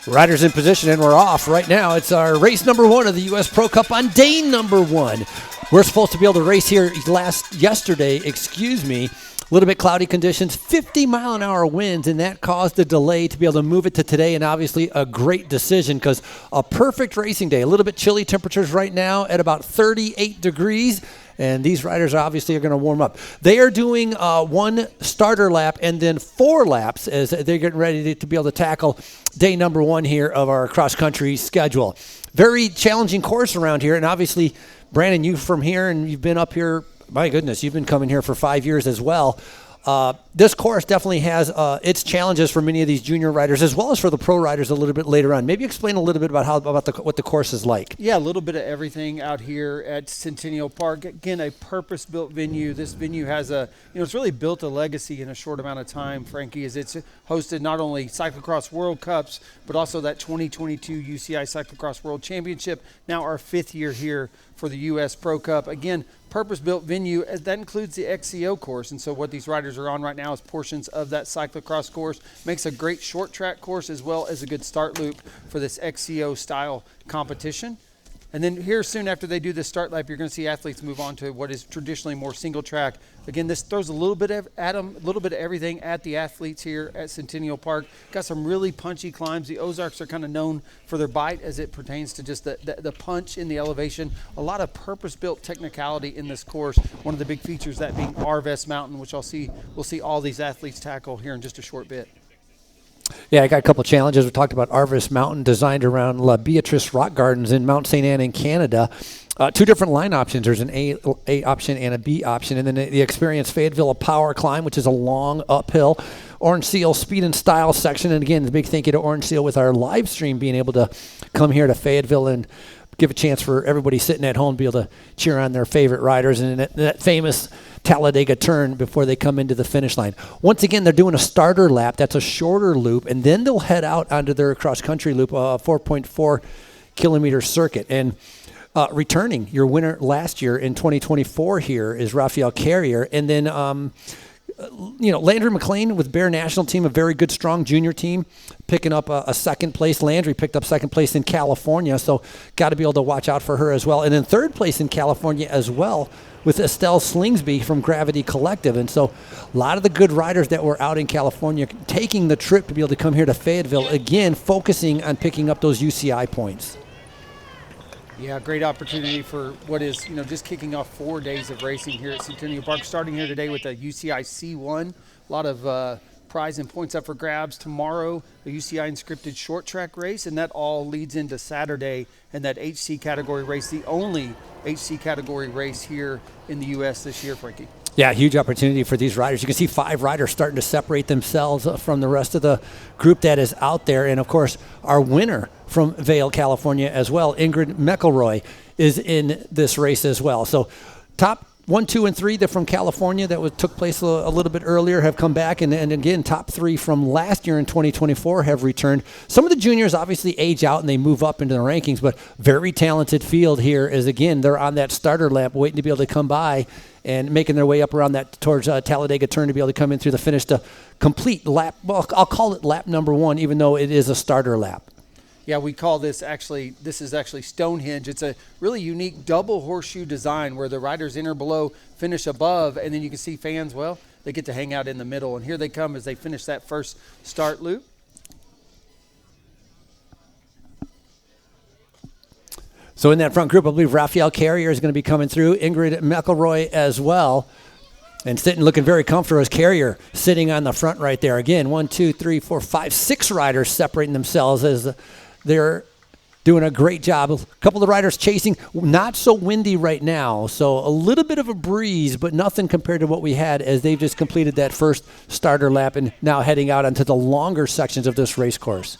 Riders in position, and we're off right now. It's our race number 1 of the U.S. Pro Cup on day number 1. We're supposed to be able to race here yesterday, a little bit cloudy conditions, 50-mile-an-hour winds, and that caused a delay to be able to move it to today, and obviously a great decision because a perfect racing day. A little bit chilly temperatures right now at about 38 degrees, and these riders obviously are going to warm up. They are doing 1 starter lap and then 4 laps as they're getting ready to be able to tackle day number 1 here of our cross-country schedule. Very challenging course around here, and obviously, Brandon, you from here, and you've been up here. My goodness, you've been coming here for 5 years as well. This course definitely has its challenges for many of these junior riders as well as for the pro riders a little bit later on. Maybe explain a little bit about what the course is like. Yeah, a little bit of everything out here at Centennial Park. Again, a purpose-built venue. This venue has it's really built a legacy in a short amount of time, Frankie, as it's hosted not only Cyclocross World Cups, but also that 2022 U.C.I. Cyclocross World Championship, now our 5th year here for the U.S. Pro Cup. Again, purpose-built venue, that includes the XCO course, and so what these riders are on right now is portions of that cyclocross course. Makes a great short track course as well as a good start loop for this XCO style competition. And then here soon after they do the start lap, you're going to see athletes move on to what is traditionally more single track. Again, this throws a little bit of everything at the athletes here at Centennial Park. Got some really punchy climbs. The Ozarks are kind of known for their bite as it pertains to just the punch in the elevation. A lot of purpose-built technicality in this course. One of the big features that being Arvest Mountain, which we'll see all these athletes tackle here in just a short bit. Yeah, I got a couple of challenges. We talked about Arvest Mountain, designed around La Beatrice Rock Gardens in Mount St. Anne in Canada. 2 different line options. There's an A option and a B option. And then the Experience Fayetteville, a power climb, which is a long uphill. Orange Seal Speed and Style section. And again, the big thank you to Orange Seal with our live stream being able to come here to Fayetteville and give a chance for everybody sitting at home to be able to cheer on their favorite riders and that famous Talladega turn before they come into the finish line. Once again, they're doing a starter lap. That's a shorter loop, and then they'll head out onto their cross-country loop, a 4.4-kilometer circuit. And returning your winner last year in 2024 here is Raphael Carrier. And then Landry McLean with Bear National Team, a very good, strong junior team, picking up a second place. Landry picked up second place in California, so got to be able to watch out for her as well. And then third place in California as well with Estelle Slingsby from Gravity Collective. And so a lot of the good riders that were out in California taking the trip to be able to come here to Fayetteville, again, focusing on picking up those U.C.I. points. Yeah, great opportunity for what is, just kicking off 4 days of racing here at Centennial Park. Starting here today with the U.C.I. C1. A lot of prize and points up for grabs. Tomorrow, a U.C.I. inscripted short track race, and that all leads into Saturday and that HC category race, the only HC category race here in the U.S. this year, Frankie. Yeah, huge opportunity for these riders. You can see 5 riders starting to separate themselves from the rest of the group that is out there. And, of course, our winner from Vail, California as well, Ingrid McElroy, is in this race as well. So top 1, 2, and 3 that from California that took place a little bit earlier have come back. And again, top 3 from last year in 2024 have returned. Some of the juniors obviously age out and they move up into the rankings, but very talented field here is, again, they're on that starter lap waiting to be able to come by and making their way up around that towards Talladega turn to be able to come in through the finish to complete lap. Well, I'll call it lap number 1, even though it is a starter lap. Yeah, we call this this is actually Stonehenge. It's a really unique double horseshoe design where the riders enter below, finish above, and then you can see fans, they get to hang out in the middle. And here they come as they finish that first start loop. So in that front group, I believe Raphael Carrier is going to be coming through, Ingrid McElroy as well. And sitting looking very comfortable as Carrier sitting on the front right there. Again, 1, 2, 3, 4, 5, 6 riders separating themselves as they're doing a great job. A couple of riders chasing, not so windy right now. So a little bit of a breeze, but nothing compared to what we had as they've just completed that first starter lap and now heading out onto the longer sections of this race course.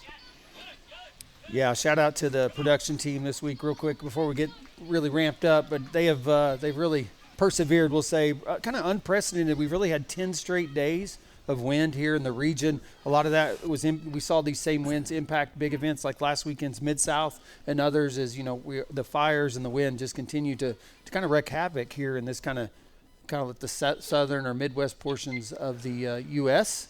Yeah, shout out to the production team this week real quick before we get really ramped up. But they've really persevered, we'll say, kind of unprecedented. We've really had 10 straight days of wind here in the region. A lot of that was we saw these same winds impact big events like last weekend's Mid-South and others as, the fires and the wind just continue to kind of wreak havoc here in this kind of the southern or Midwest portions of the U.S.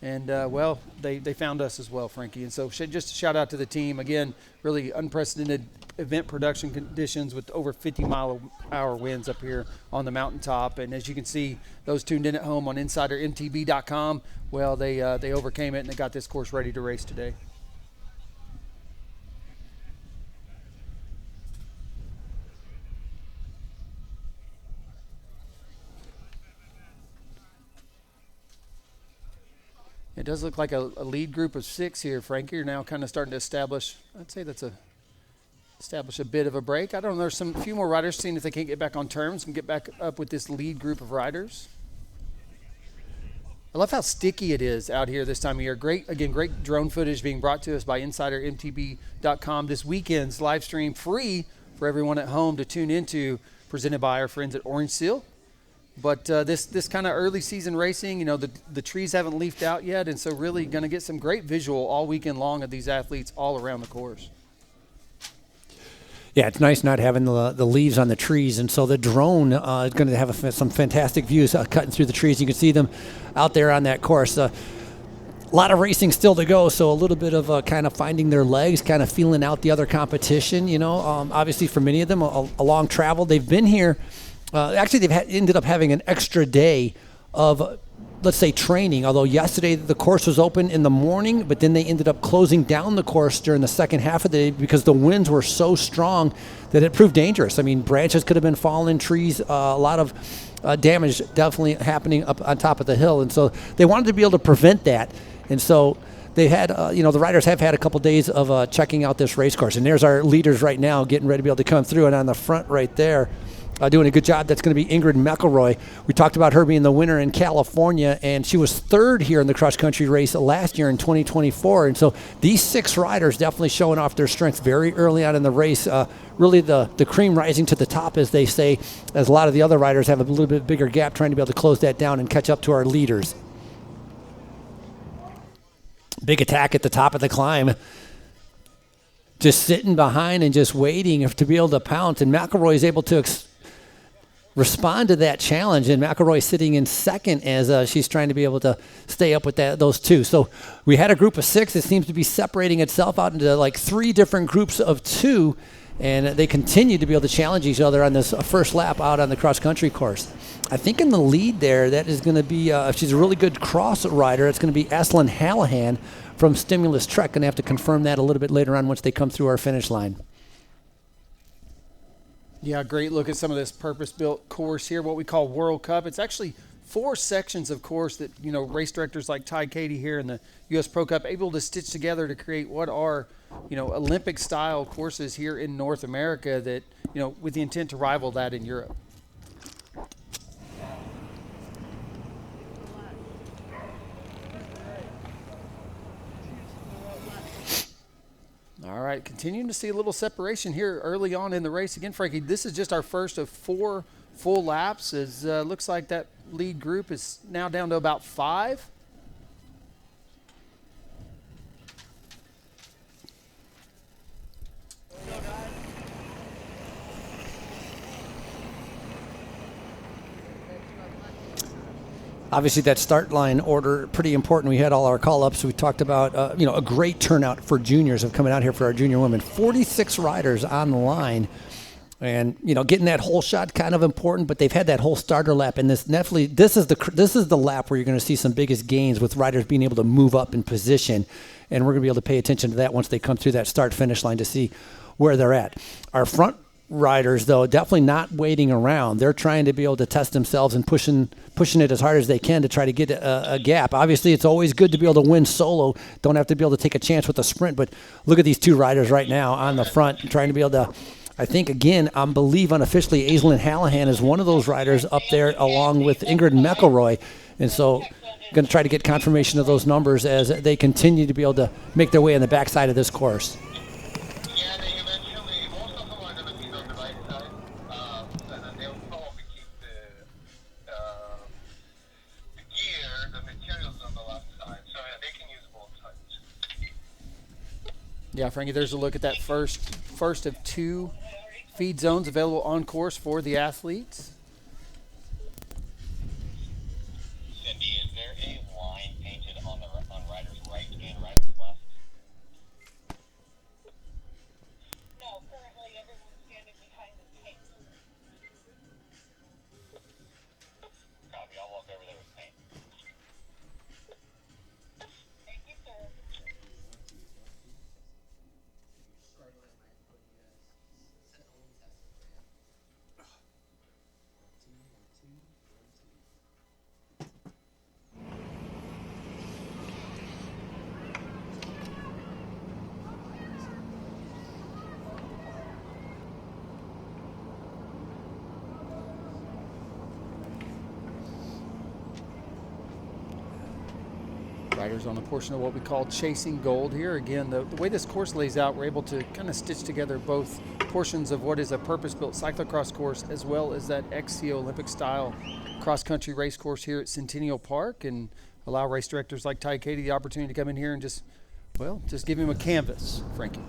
And, well, they found us as well, Frankie. And so just a shout out to the team. Again, really unprecedented event production conditions with over 50-mile-hour winds up here on the mountaintop. And as you can see, those tuned in at home on InsiderMTB.com, well, they overcame it and they got this course ready to race today. It does look like a lead group of 6 here, Frankie. You're now kind of starting to establish, I'd say establish a bit of a break. I don't know, there's a few more riders seeing if they can't get back on terms and get back up with this lead group of riders. I love how sticky it is out here this time of year. Great drone footage being brought to us by InsiderMTB.com. This weekend's live stream free for everyone at home to tune into, presented by our friends at Orange Seal. But this kind of early season racing, you know, the trees haven't leafed out yet, and so really going to get some great visual all weekend long of these athletes all around the course. Yeah, it's nice not having the leaves on the trees, and so the drone is going to have some fantastic views cutting through the trees. You can see them out there on that course. A lot of racing still to go, so a little bit of kind of finding their legs, kind of feeling out the other competition. You know, obviously for many of them, a long travel. They've been here. Actually, they've ended up having an extra day of, let's say, training. Although yesterday the course was open in the morning, but then they ended up closing down the course during the second half of the day because the winds were so strong that it proved dangerous. I mean, branches could have been falling, trees, a lot of damage definitely happening up on top of the hill. And so they wanted to be able to prevent that. And so they had, the riders have had a couple days of checking out this race course. And there's our leaders right now getting ready to be able to come through. And on the front right there, doing a good job. That's going to be Ingrid McElroy. We talked about her being the winner in California, and she was third here in the cross-country race last year in 2024. And so these 6 riders definitely showing off their strength very early on in the race. Really the cream rising to the top, as they say, as a lot of the other riders have a little bit bigger gap trying to be able to close that down and catch up to our leaders. Big attack at the top of the climb. Just sitting behind and just waiting to be able to pounce. And McElroy is able to respond to that challenge, and McElroy sitting in second as she's trying to be able to stay up with those 2. So we had a group of 6 that seems to be separating itself out into like 3 different groups of 2, and they continue to be able to challenge each other on this first lap out on the cross-country course. I think in the lead there, that is going to be, if she's a really good cross rider, it's going to be Aislinn Hallahan from Stimulus Trek. Going to have to confirm that a little bit later on once they come through our finish line. Yeah, great look at some of this purpose-built course here, what we call World Cup. It's actually 4 sections of course that, race directors like Ty Katie here in the U.S. Pro Cup able to stitch together to create what are, Olympic-style courses here in North America that, with the intent to rival that in Europe. All right, continuing to see a little separation here early on in the race. Again, Frankie, this is just our first of 4 full laps. As looks like that lead group is now down to about 5. Obviously, that start line order, pretty important. We had all our call-ups. We talked about, a great turnout for juniors of coming out here for our junior women. 46 riders on the line. And, getting that whole shot kind of important, but they've had that whole starter lap. And this is the lap where you're going to see some biggest gains with riders being able to move up in position. And we're going to be able to pay attention to that once they come through that start-finish line to see where they're at. Our front riders, though, definitely not waiting around. They're trying to be able to test themselves and pushing it as hard as they can to try to get a gap. Obviously, it's always good to be able to win solo. Don't have to be able to take a chance with a sprint, but look at these 2 riders right now on the front trying to be able to, I think, again, I believe unofficially, Aislinn Hallahan is one of those riders up there along with Ingrid McElroy. And so going to try to get confirmation of those numbers as they continue to be able to make their way on the backside of this course. Yeah, Frankie, there's a look at that first of 2 feed zones available on course for the athletes. Cindy, is there a line painted on the Riders on a portion of what we call Chasing Gold here. Again, the way this course lays out, we're able to kind of stitch together both portions of what is a purpose-built cyclocross course as well as that XCO Olympic-style cross-country race course here at Centennial Park, and allow race directors like Ty Katie the opportunity to come in here and just give him a canvas, Frankie.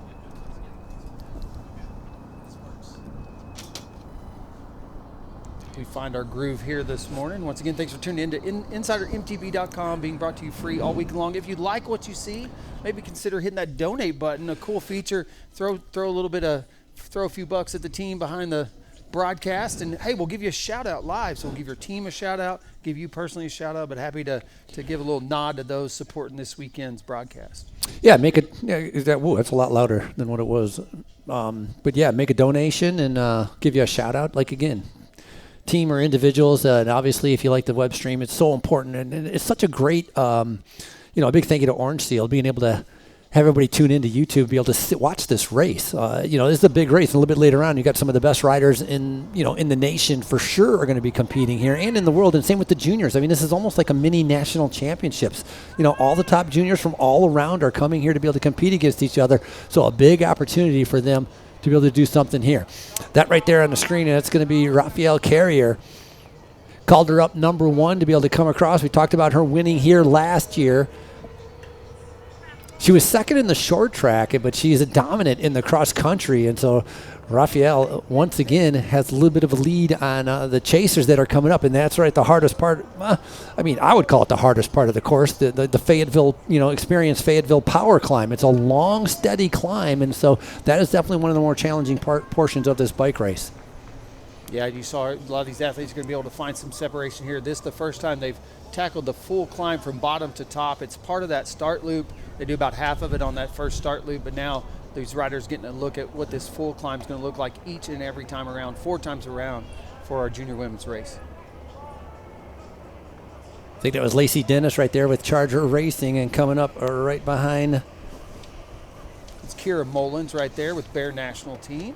We find our groove here this morning. Once again, thanks for tuning in to InsiderMTB.com, being brought to you free all week long. If you like what you see, maybe consider hitting that donate button. A cool feature. Throw a few bucks at the team behind the broadcast, and hey, we'll give you a shout out live. So we'll give your team a shout out, give you personally a shout out, but happy to give a little nod to those supporting this weekend's broadcast. Yeah, that's a lot louder than what it was. But yeah, make a donation and give you a shout out. Like, again, team or individuals, and obviously if you like the web stream, it's so important, and it's such a great a big thank you to Orange Seal being able to have everybody tune into YouTube, be able to watch this race. This is a big race, and a little bit later on you got some of the best riders in the nation for sure are going to be competing here and in the world, and same with the juniors. I mean, this is almost like a mini national championships. All the top juniors from all around are coming here to be able to compete against each other, so a big opportunity for them to be able to do something here. That right there on the screen, and it's going to be Raphael Carrier. Called her up number 1 to be able to come across. We talked about her winning here last year. She was second in the short track, but she's a dominant in the cross country, and so Raphael once again has a little bit of a lead on the chasers that are coming up, and that's right, the hardest part. I would call it the hardest part of the course, the Fayetteville, experienced Fayetteville power climb. It's a long, steady climb, and so that is definitely one of the more challenging portions of this bike race. Yeah, you saw a lot of these athletes are going to be able to find some separation here. This is the first time they've tackled the full climb from bottom to top. It's part of that start loop. They do about half of it on that first start loop, but now these riders getting a look at what this full climb is going to look like each and every time around, 4 times around for our junior women's race. I think that was Lacey Dennis right there with Charger Racing, and coming up right behind. It's Kira Mullins right there with Bear National Team.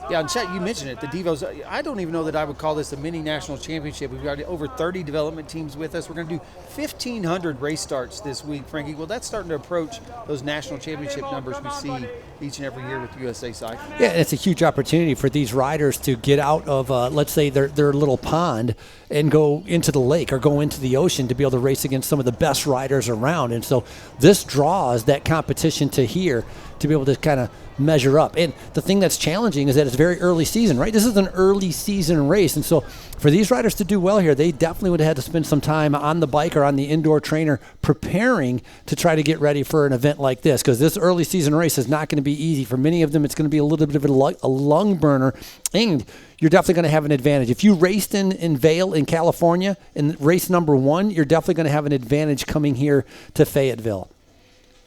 Yeah, and Chet, you mentioned it, the Devos. I don't even know that I would call this a mini national championship. We've got over 30 development teams with us. We're going to do 1,500 race starts this week, Frankie. Well, that's starting to approach those national championship numbers we see each and every year with USA Cycling. Yeah, it's a huge opportunity for these riders to get out of, let's say, their little pond and go into the lake or go into the ocean to be able to race against some of the best riders around. And so this draws that competition to here to be able to kind of measure up. And the thing that's challenging is that it's very early season, right? This is an early season race. And so for these riders to do well here, they definitely would have had to spend some time on the bike or on the indoor trainer preparing to try to get ready for an event like this, because this early season race is not going to be easy. For many of them, it's going to be a little bit of a lung burner, and you're definitely going to have an advantage. If you raced in Vail in California in race number 1, you're definitely going to have an advantage coming here to Fayetteville.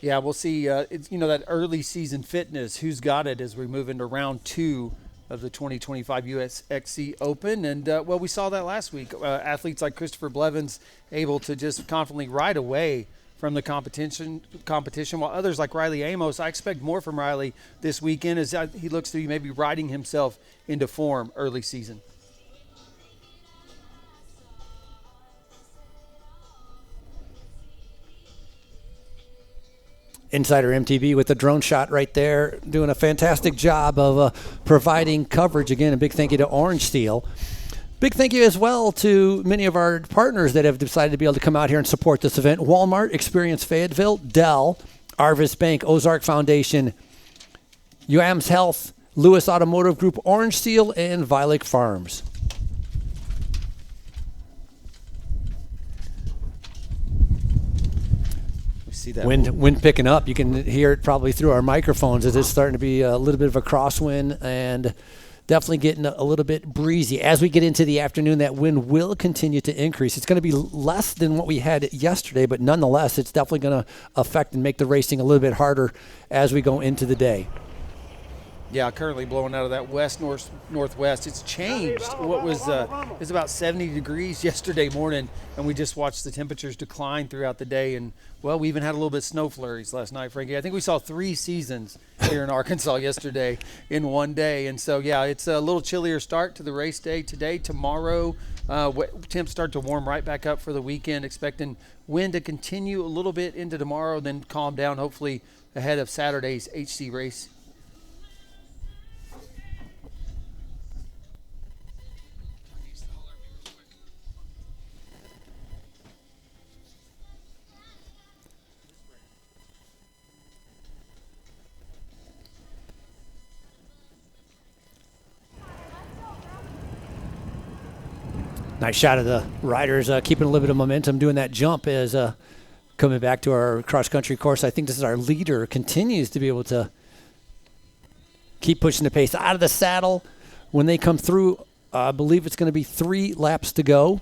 Yeah, we'll see. It's that early season fitness. Who's got it as we move into round 2 of the 2025 US XC Open? And we saw that last week. Athletes like Christopher Blevins able to just confidently ride away from the competition, while others like Riley Amos, I expect more from Riley this weekend as he looks to be maybe riding himself into form early season. Insider MTV with the drone shot right there, doing a fantastic job of providing coverage. Again, a big thank you to Orange Steel. Big thank you as well to many of our partners that have decided to be able to come out here and support this event. Walmart, Experience Fayetteville, Dell, Arvis Bank, Ozark Foundation, UAMS Health, Lewis Automotive Group, Orange Steel, and Violic Farms. See that wind picking up. You can hear it probably through our microphones as it's starting to be a little bit of a crosswind, and definitely getting a little bit breezy. As we get into the afternoon, that wind will continue to increase. It's going to be less than what we had yesterday, but nonetheless, it's definitely going to affect and make the racing a little bit harder as we go into the day. Yeah, currently blowing out of that west-northwest. It's changed. What was it was about 70 degrees yesterday morning, and we just watched the temperatures decline throughout the day. And, well, we even had a little bit of snow flurries last night, Frankie. I think we saw 3 seasons here in Arkansas yesterday in one day. And so, yeah, it's a little chillier start to the race day today. Tomorrow, Temps start to warm right back up for the weekend, expecting wind to continue a little bit into tomorrow, then calm down hopefully ahead of Saturday's HC race. Nice shot of the riders keeping a little bit of momentum, doing that jump as coming back to our cross-country course. I think this is our leader, continues to be able to keep pushing the pace out of the saddle. When they come through, I believe it's going to be 3 laps to go.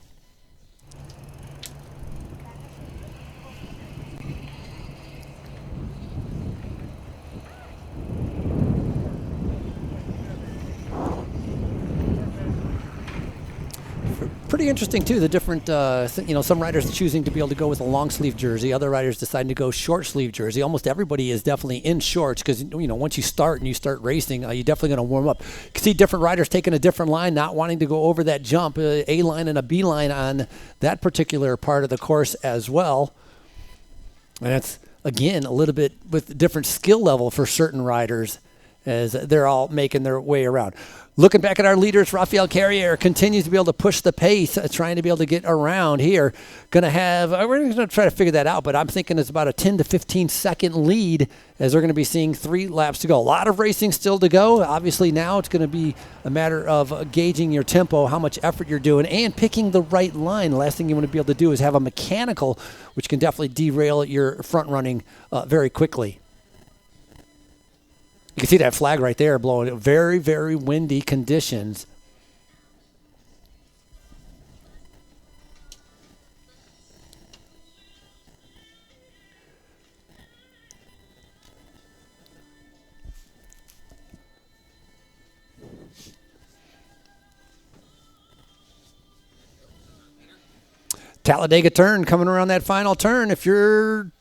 Pretty interesting too. The different, some riders choosing to be able to go with a long sleeve jersey. Other riders deciding to go short sleeve jersey. Almost everybody is definitely in shorts because once you start and you start racing, you're definitely going to warm up. You can see different riders taking a different line, not wanting to go over that jump, A line and a B line on that particular part of the course as well. And that's again a little bit with different skill level for certain riders as they're all making their way around. Looking back at our leaders, Raphael Carrier continues to be able to push the pace, trying to be able to get around here. We're going to try to figure that out, but I'm thinking it's about a 10 to 15 second lead as they're going to be seeing 3 laps to go. A lot of racing still to go. Obviously now it's going to be a matter of gauging your tempo, how much effort you're doing, and picking the right line. The last thing you want to be able to do is have a mechanical, which can definitely derail your front running very quickly. You can see that flag right there blowing. Very, very windy conditions. Talladega turn coming around that final turn. If you're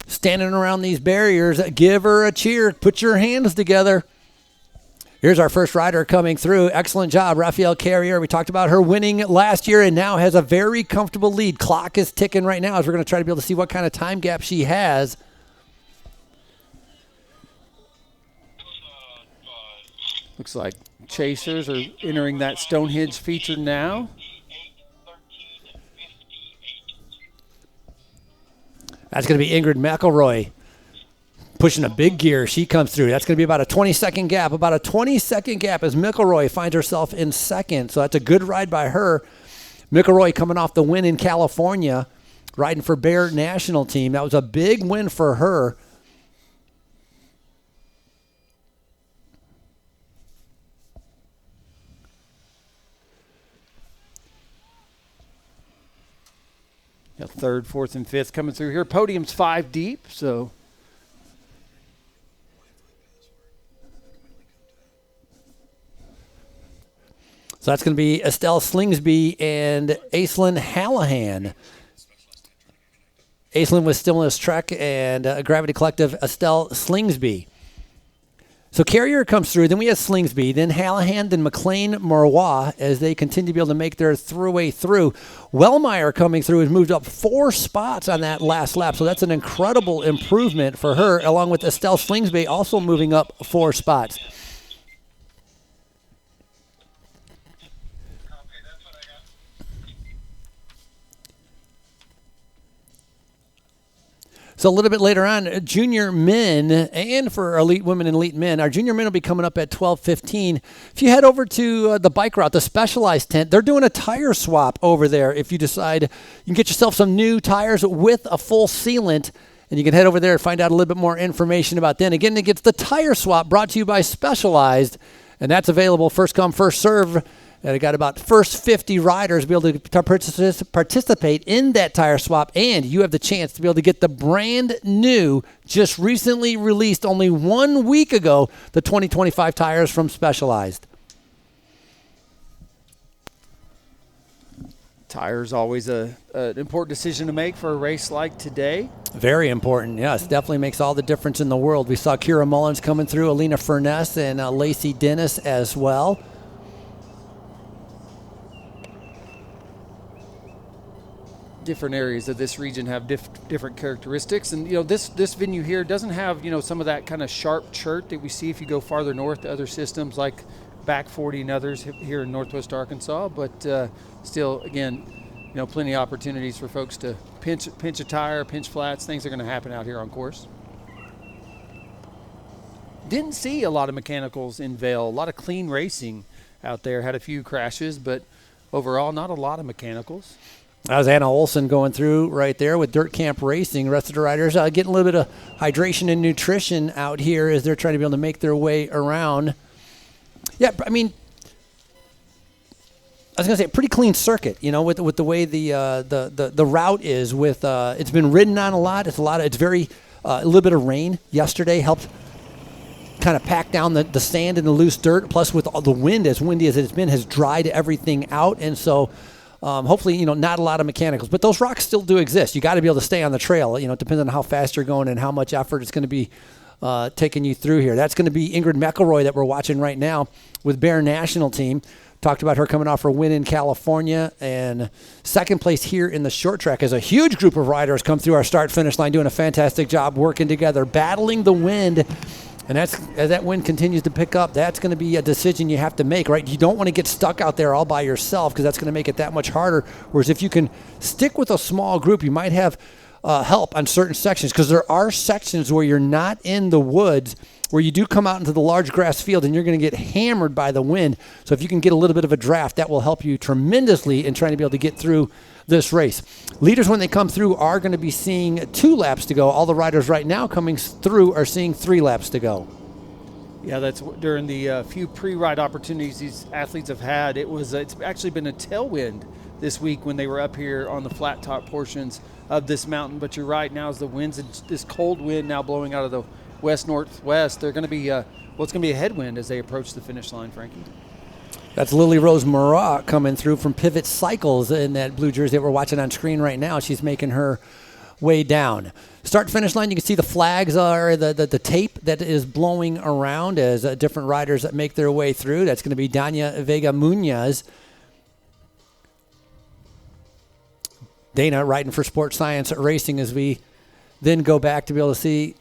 standing around these barriers, give her a cheer. Put your hands together. Here's our first rider coming through. Excellent job, Raphael Carrier. We talked about her winning last year and now has a very comfortable lead. Clock is ticking right now as we're going to try to be able to see what kind of time gap she has. Looks like chasers are entering that Stonehenge feature now. That's going to be Ingrid McElroy pushing a big gear. She comes through. That's going to be about a 20-second gap. About a 20-second gap as McElroy finds herself in second. So that's a good ride by her. McElroy coming off the win in California, riding for Bear National Team. That was a big win for her. Third, fourth, and fifth coming through here. Podium's 5 deep, so that's going to be Estelle Slingsby and Aislinn Hallahan. Aislinn with Stimulus Trek and Gravity Collective, Estelle Slingsby. So Carrier comes through, then we have Slingsby, then Hallahan, then McLean Marois as they continue to be able to make their way through. Wellmeyer coming through has moved up 4 spots on that last lap, so that's an incredible improvement for her, along with Estelle Slingsby also moving up 4 spots. So a little bit later on, junior men, and for elite women and elite men, our junior men will be coming up at 12:15. If you head over to the bike route, the Specialized tent, they're doing a tire swap over there. If you decide you can get yourself some new tires with a full sealant, and you can head over there and find out a little bit more information about that. Again, it gets the tire swap brought to you by Specialized, and that's available first come, first serve. And I got about first 50 riders be able to participate in that tire swap, and you have the chance to be able to get the brand new, just recently released only 1 week ago, the 2025 tires from Specialized. Tires always an important decision to make for a race like today. Very important, yes. Definitely makes all the difference in the world. We saw Kira Mullins coming through, Alina Furness, and Lacey Dennis as well. different areas of this region have different characteristics. And, this venue here doesn't have, some of that kind of sharp chert that we see if you go farther north to other systems like Back 40 and others here in Northwest Arkansas. But still, again, plenty of opportunities for folks to pinch a tire, pinch flats. Things are going to happen out here on course. Didn't see a lot of mechanicals in Vail. A lot of clean racing out there. Had a few crashes, but overall, not a lot of mechanicals. That was Anna Olson going through right there with Dirt Camp Racing. The rest of the riders getting a little bit of hydration and nutrition out here as they're trying to be able to make their way around. Yeah, I mean, I was going to say pretty clean circuit, with the way the route is. With it's been ridden on a lot. It's very a little bit of rain yesterday helped kind of pack down the sand and the loose dirt. Plus, with all the wind, as windy as it's been, has dried everything out, and so. Hopefully, not a lot of mechanicals, but those rocks still do exist. You got to be able to stay on the trail. It depends on how fast you're going and how much effort it's going to be taking you through here. That's going to be Ingrid McElroy that we're watching right now with Bear National Team. Talked about her coming off her win in California, and second place here in the short track as a huge group of riders come through our start-finish line, doing a fantastic job working together, battling the wind. And as that wind continues to pick up, that's going to be a decision you have to make, right? You don't want to get stuck out there all by yourself because that's going to make it that much harder. Whereas if you can stick with a small group, you might have help on certain sections, because there are sections where you're not in the woods, where you do come out into the large grass field and you're going to get hammered by the wind. So if you can get a little bit of a draft, that will help you tremendously in trying to be able to get through this race. Leaders, when they come through, are going to be seeing 2 laps to go. All the riders right now coming through are seeing 3 laps to go. Yeah, that's during the few pre-ride opportunities these athletes have had. It's actually been a tailwind this week when they were up here on the flat top portions of this mountain. But you're right, now as the winds, this cold wind now blowing out of the west-northwest, they're going to be it's going to be a headwind as they approach the finish line, Frankie. That's Lily Rose Murat coming through from Pivot Cycles in that blue jersey that we're watching on screen right now. She's making her way down. Start-finish line, you can see the flags are the tape that is blowing around as different riders that make their way through. That's going to be Dania Vega Munoz. Dana riding for Sports Science Racing as we then go back to be able to see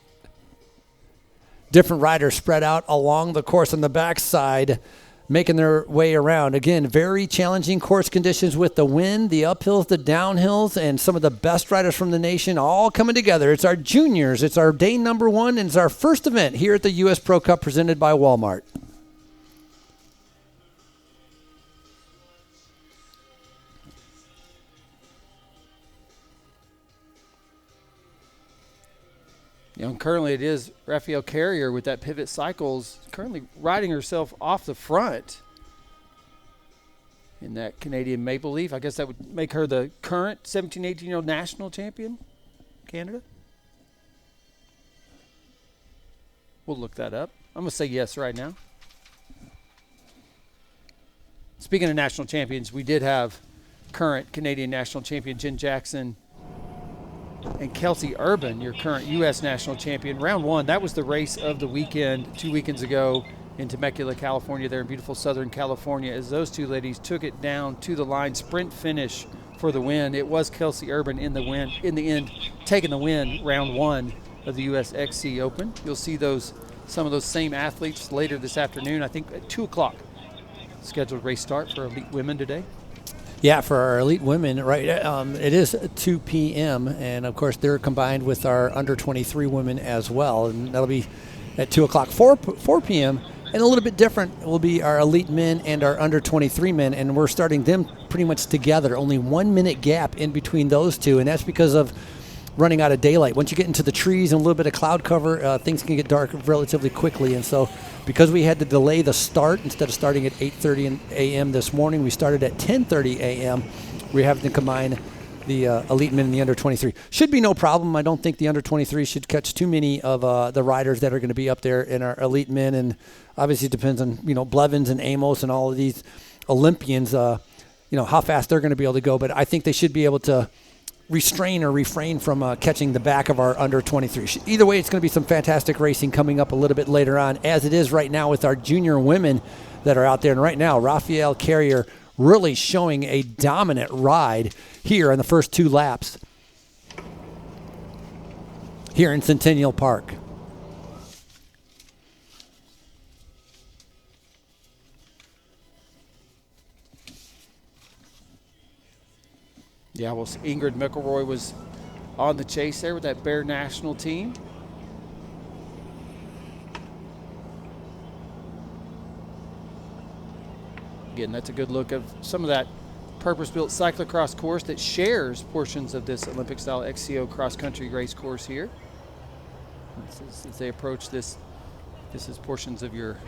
different riders spread out along the course on the backside, making their way around. Again, very challenging course conditions with the wind, the uphills, the downhills, and some of the best riders from the nation all coming together. It's our juniors. It's our day number 1, and it's our first event here at the U.S. Pro Cup presented by Walmart. Currently it is Raphael Carrier with that Pivot Cycles currently riding herself off the front in that Canadian Maple Leaf. I guess that would make her the current 17, 18-year-old national champion, Canada. We'll look that up. I'm going to say yes right now. Speaking of national champions, we did have current Canadian national champion Jen Jackson and Kelsey Urban, your current U.S. national champion. Round 1, that was the race of the weekend 2 weekends ago in Temecula, California, there in beautiful Southern California, as those 2 ladies took it down to the line, sprint finish for the win. It was Kelsey Urban in the end, taking the win round 1 of the U.S. XC Open. You'll see some of those same athletes later this afternoon, I think at 2 o'clock. Scheduled race start for elite women today. Yeah, for our elite women, right, it is 2 p.m., and, of course, they're combined with our under-23 women as well, and that'll be at 2 o'clock. 4 p.m., and a little bit different will be our elite men and our under-23 men, and we're starting them pretty much together. Only 1 minute gap in between those two, and that's because of running out of daylight. Once you get into the trees and a little bit of cloud cover, things can get dark relatively quickly. And so because we had to delay the start, instead of starting at 8:30 a.m. this morning, we started at 10:30 a.m. We're having to combine the elite men and the under-23. Should be no problem. I don't think the under-23 should catch too many of the riders that are going to be up there in our elite men. And obviously it depends on, Blevins and Amos and all of these Olympians, how fast they're going to be able to go. But I think they should be able to restrain or refrain from catching the back of our under-23. Either way, it's going to be some fantastic racing coming up a little bit later on, as it is right now with our junior women that are out there. And right now, Raphael Carrier really showing a dominant ride here in the first 2 laps here in Centennial Park. Yeah, well, Ingrid McElroy was on the chase there with that Bear National team. Again, that's a good look of some of that purpose-built cyclocross course that shares portions of this Olympic-style XCO cross-country race course here. As they approach this is portions of your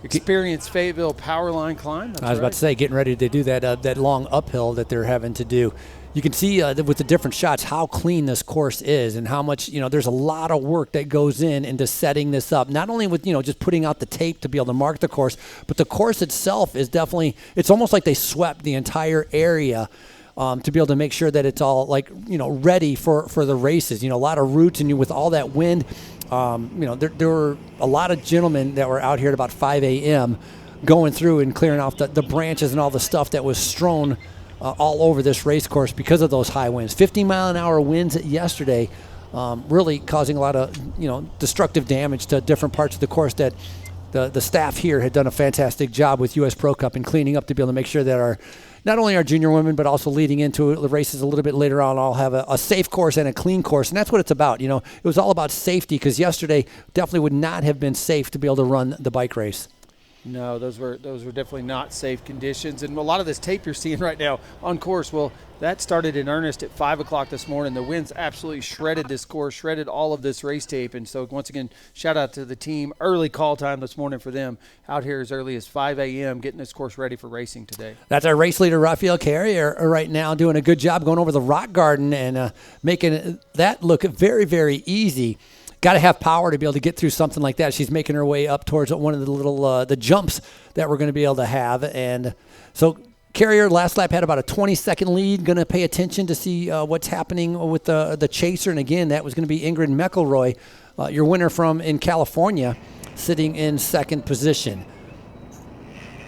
experienced Fayetteville power line climb. I was about to say, getting ready to do that long uphill that they're having to do. You can see with the different shots how clean this course is and how much, there's a lot of work that goes into setting this up. Not only with, just putting out the tape to be able to mark the course, but the course itself is definitely, it's almost like they swept the entire area to be able to make sure that it's all ready for the races. A lot of roots, and with all that wind, there were a lot of gentlemen that were out here at about 5 a.m. going through and clearing off the branches and all the stuff that was strewn all over this race course because of those high winds. 50-mile-an-hour winds yesterday, really causing a lot of destructive damage to different parts of the course that the staff here had done a fantastic job with U.S. Pro Cup and cleaning up to be able to make sure that not only our junior women, but also leading into the races a little bit later on, all have a safe course and a clean course. And that's what it's about. It was all about safety, because yesterday definitely would not have been safe to be able to run the bike race. No, those were definitely not safe conditions. And a lot of this tape you're seeing right now on course, well, that started in earnest at 5 o'clock this morning. The winds absolutely shredded this course, shredded all of this race tape. And so once again, shout out to the team. Early call time this morning for them, out here as early as 5 a.m. getting this course ready for racing today. That's our race leader, Raphael Carrier, right now doing a good job going over the rock garden and making that look very, very easy. Got to have power to be able to get through something like that. She's making her way up towards one of the little the jumps that we're going to be able to have. And so Carrier last lap had about a 20-second lead. Going to pay attention to see what's happening with the chaser. And again, that was going to be Ingrid McElroy, your winner from in California, sitting in second position.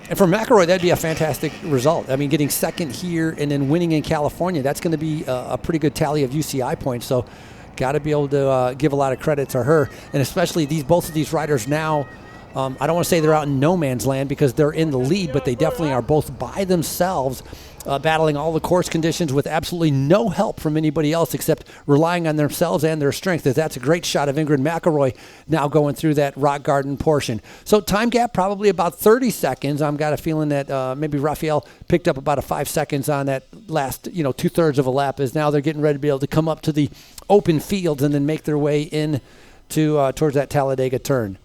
And for McElroy, that'd be a fantastic result. I mean, getting second here and then winning in California, that's going to be a pretty good tally of U.C.I. points. So got to be able to give a lot of credit to her, and especially both of these riders now. I don't want to say they're out in no man's land because they're in the lead, but they definitely are both by themselves, battling all the course conditions with absolutely no help from anybody else except relying on themselves and their strength. That's a great shot of Ingrid McElroy now going through that rock garden portion. So time gap probably about 30 seconds. I've got a feeling that maybe Raphael picked up about 5 seconds on that last, 2/3 of a lap, as now they're getting ready to be able to come up to the open fields and then make their way in to towards that Talladega turn.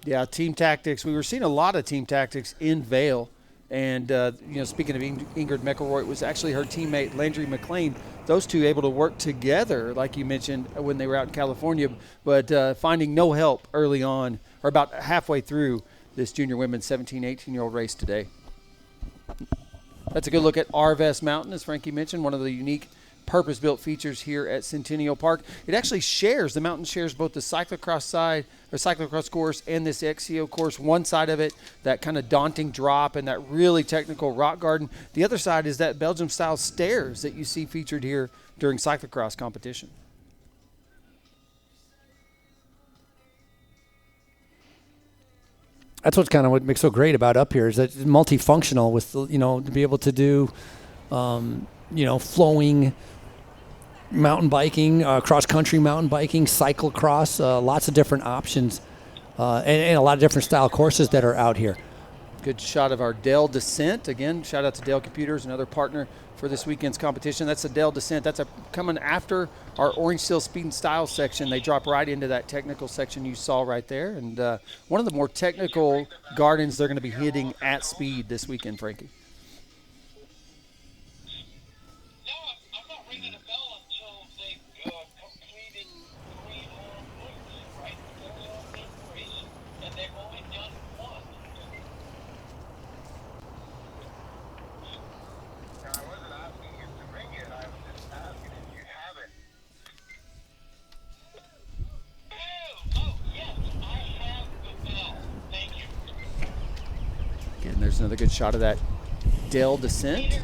Yeah, team tactics. We were seeing a lot of team tactics in Vail. And, speaking of Ingrid McElroy, it was actually her teammate Landry McLean. Those two able to work together, like you mentioned, when they were out in California, but finding no help early on, or about halfway through this junior women's 17, 18-year-old race today. That's a good look at Arvest Mountain, as Frankie mentioned, one of the unique purpose-built features here at Centennial Park. It actually the mountain shares both the cyclocross course and this XCO course. One side of it, that kind of daunting drop and that really technical rock garden. The other side is that Belgium-style stairs that you see featured here during cyclocross competition. That's what makes so great about up here, is that it's multifunctional with, to be able to do, flowing mountain biking, cross-country mountain biking, cyclocross, lots of different options, and a lot of different style courses that are out here. Good shot of our Dell Descent. Again, shout out to Dell Computers, another partner for this weekend's competition. That's a Dell Descent. That's coming after our Orange Seal Speed and Style section. They drop right into that technical section you saw right there. And one of the more technical gardens they're going to be hitting at speed this weekend, Frankie. There's another good shot of that Dell descent.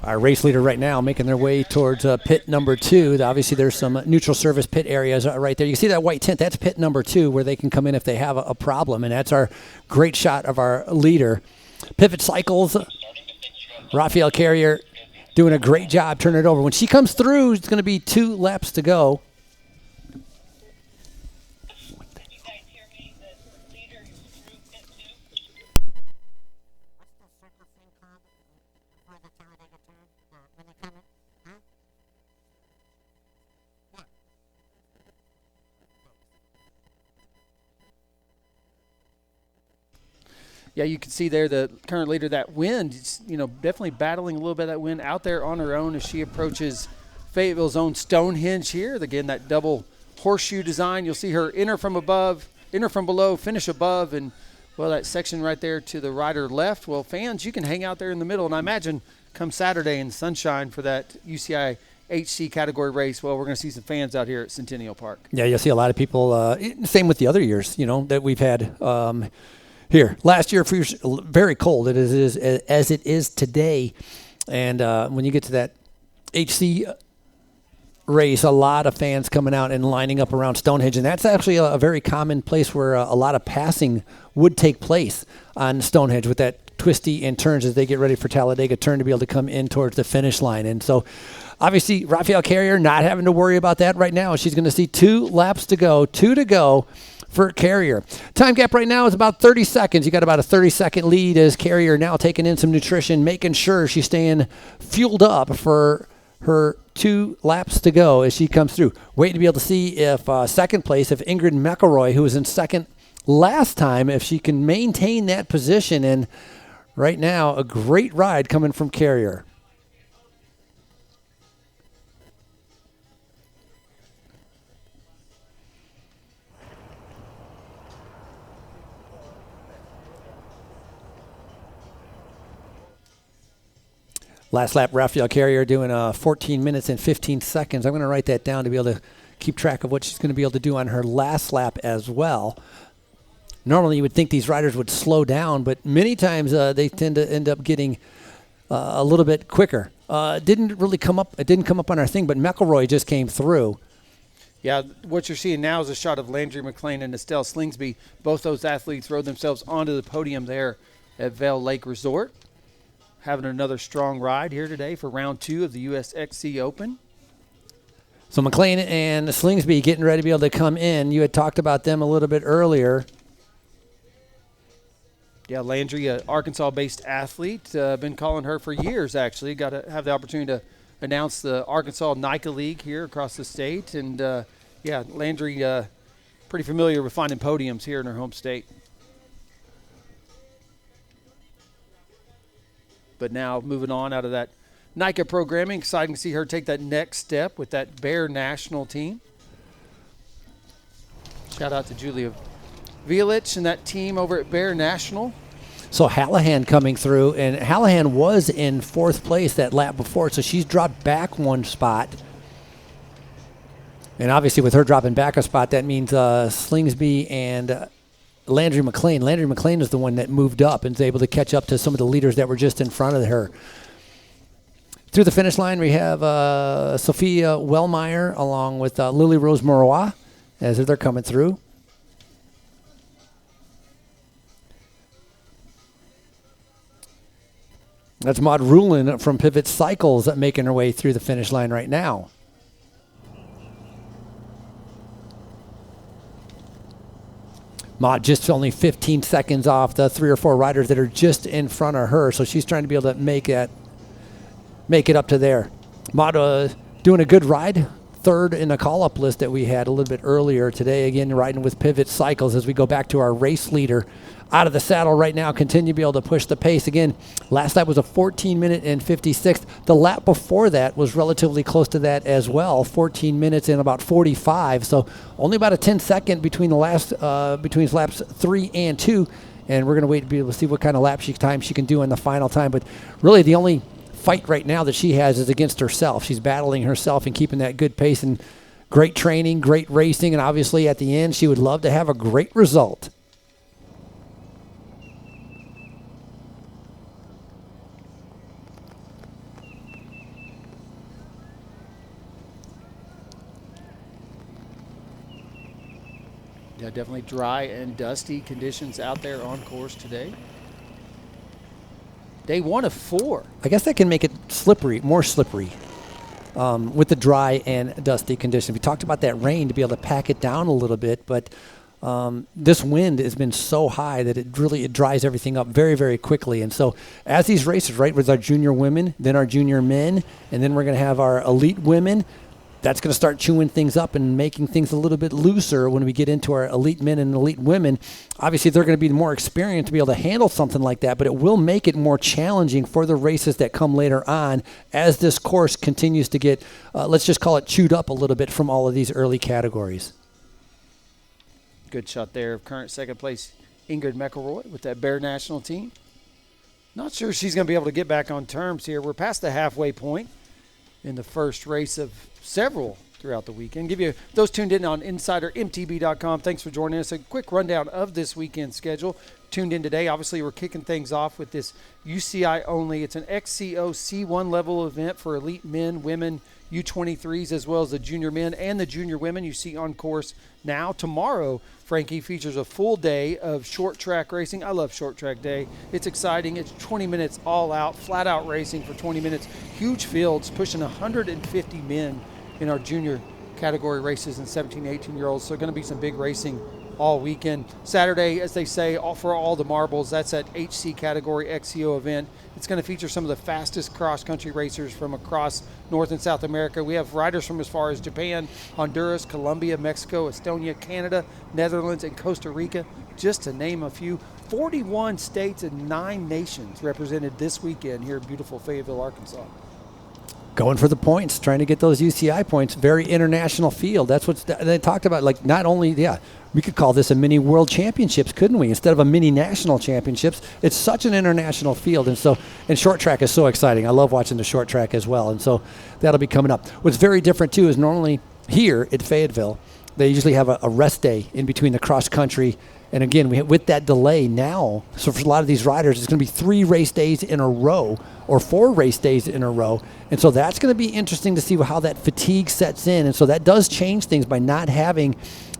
Our race leader right now making their way towards pit number 2. Obviously, there's some neutral service pit areas right there. You can see that white tent. That's pit number 2 where they can come in if they have a problem, and that's our great shot of our leader. Pivot Cycles, Raphael Carrier doing a great job turning it over. When she comes through, it's going to be 2 laps to go. Yeah, you can see there the current leader, that wind, definitely battling a little bit of that wind out there on her own as she approaches Fayetteville's own Stonehenge here. Again, that double horseshoe design. You'll see her enter from below, finish above, and, well, that section right there to the right or left. Well, fans, you can hang out there in the middle, and I imagine come Saturday in sunshine for that U.C.I. HC category race, well, we're going to see some fans out here at Centennial Park. Yeah, you'll see a lot of people, same with the other years, that we've had here. Last year, very cold as it is today. And when you get to that HC race, a lot of fans coming out and lining up around Stonehenge. And that's actually a very common place where a lot of passing would take place on Stonehenge with that twisty and turns as they get ready for Talladega Turn to be able to come in towards the finish line. And so, obviously, Raphael Carrier not having to worry about that right now. She's going to see 2 laps to go, 2 to go for Carrier. Time gap right now is about 30 seconds. You got about a 30-second lead as Carrier now taking in some nutrition, making sure she's staying fueled up for her 2 laps to go as she comes through. Waiting to be able to see if second place, if Ingrid McElroy, who was in second last time, if she can maintain that position. And right now, a great ride coming from Carrier. Last lap, Raphael Carrier doing 14 minutes and 15 seconds. I'm going to write that down to be able to keep track of what she's going to be able to do on her last lap as well. Normally, you would think these riders would slow down, but many times they tend to end up getting a little bit quicker. It didn't come up on our thing, but McElroy just came through. Yeah, what you're seeing now is a shot of Landry McLean and Estelle Slingsby. Both those athletes rode themselves onto the podium there at Vail Lake Resort. Having another strong ride here today for round 2 of the U.S. XC Open. So McLean and Slingsby getting ready to be able to come in. You had talked about them a little bit earlier. Yeah, Landry, an Arkansas-based athlete. Been calling her for years, actually. Got to have the opportunity to announce the Arkansas NICA League here across the state. And, yeah, Landry pretty familiar with finding podiums here in her home state. But now moving on out of that NICA programming, exciting to see her take that next step with that Bear National team. Shout out to Julia Vielich and that team over at Bear National. So Hallahan coming through, and Hallahan was in 4th place that lap before, so she's dropped back 1 spot. And obviously with her dropping back a spot, that means Slingsby and Landry McLean. Landry McLean is the one that moved up and is able to catch up to some of the leaders that were just in front of her. Through the finish line, we have Sophia Wellmeyer along with Lily Rose Marois as they're coming through. That's Maud Rulin from Pivot Cycles making her way through the finish line right now. Maud just only 15 seconds off the 3 or 4 riders that are just in front of her, so she's trying to be able to make it up to there. Maud doing a good ride, 3rd in the call-up list that we had a little bit earlier today. Again, riding with Pivot Cycles as we go back to our race leader out of the saddle right now, continue to be able to push the pace. Again, last lap was a 14 minute and 56. The lap before that was relatively close to that as well, 14 minutes and about 45. So only about a 10-second between the last between laps 3 and 2. And we're going to wait to be able to see what kind of time she can do in the final time. But really the only fight right now that she has is against herself. She's battling herself and keeping that good pace and great training, great racing. And obviously at the end, she would love to have a great result. Yeah, definitely dry and dusty conditions out there on course today. Day 1 of 4. I guess that can make it slippery, more slippery, with the dry and dusty conditions. We talked about that rain to be able to pack it down a little bit, but this wind has been so high that it dries everything up very, very quickly. And so as these races, right, with our junior women, then our junior men, and then we're going to have our elite women, that's going to start chewing things up and making things a little bit looser when we get into our elite men and elite women. Obviously, they're going to be more experienced to be able to handle something like that, but it will make it more challenging for the races that come later on as this course continues to get, let's just call it chewed up a little bit from all of these early categories. Good shot there of current second place Ingrid McElroy with that Bear national team. Not sure she's going to be able to get back on terms here. We're past the halfway point in the first race of several throughout the weekend. Give you those tuned in on InsiderMTB.com. Thanks for joining us. A quick rundown of this weekend schedule. Tuned in today. Obviously, we're kicking things off with this U.C.I. only. It's an XCO C1 level event for elite men, women, U23s, as well as the junior men and the junior women you see on course now. Tomorrow, Frankie, features a full day of short track racing. I love short track day. It's exciting. It's 20 minutes all out, flat out racing for 20 minutes. Huge fields, pushing 150 men in our junior category races and 17, 18-year-olds. So going to be some big racing all weekend. Saturday, as they say, for all the marbles, that's that HC category XCO event. It's going to feature some of the fastest cross-country racers from across North and South America. We have riders from as far as Japan, Honduras, Colombia, Mexico, Estonia, Canada, Netherlands, and Costa Rica, just to name a few. 41 states and 9 nations represented this weekend here in beautiful Fayetteville, Arkansas. Going for the points, trying to get those U.C.I. points. Very international field. That's what they talked about. Like, not only, we could call this a mini world championships, couldn't we? Instead of a mini national championships, it's such an international field. And short track is so exciting. I love watching the short track as well. And so that'll be coming up. What's very different, too, is normally here at Fayetteville, they usually have a rest day in between the cross country. And again, with that delay now, so for a lot of these riders, it's going to be 3 race days in a row or 4 race days in a row. And so that's going to be interesting to see how that fatigue sets in. And so that does change things by not having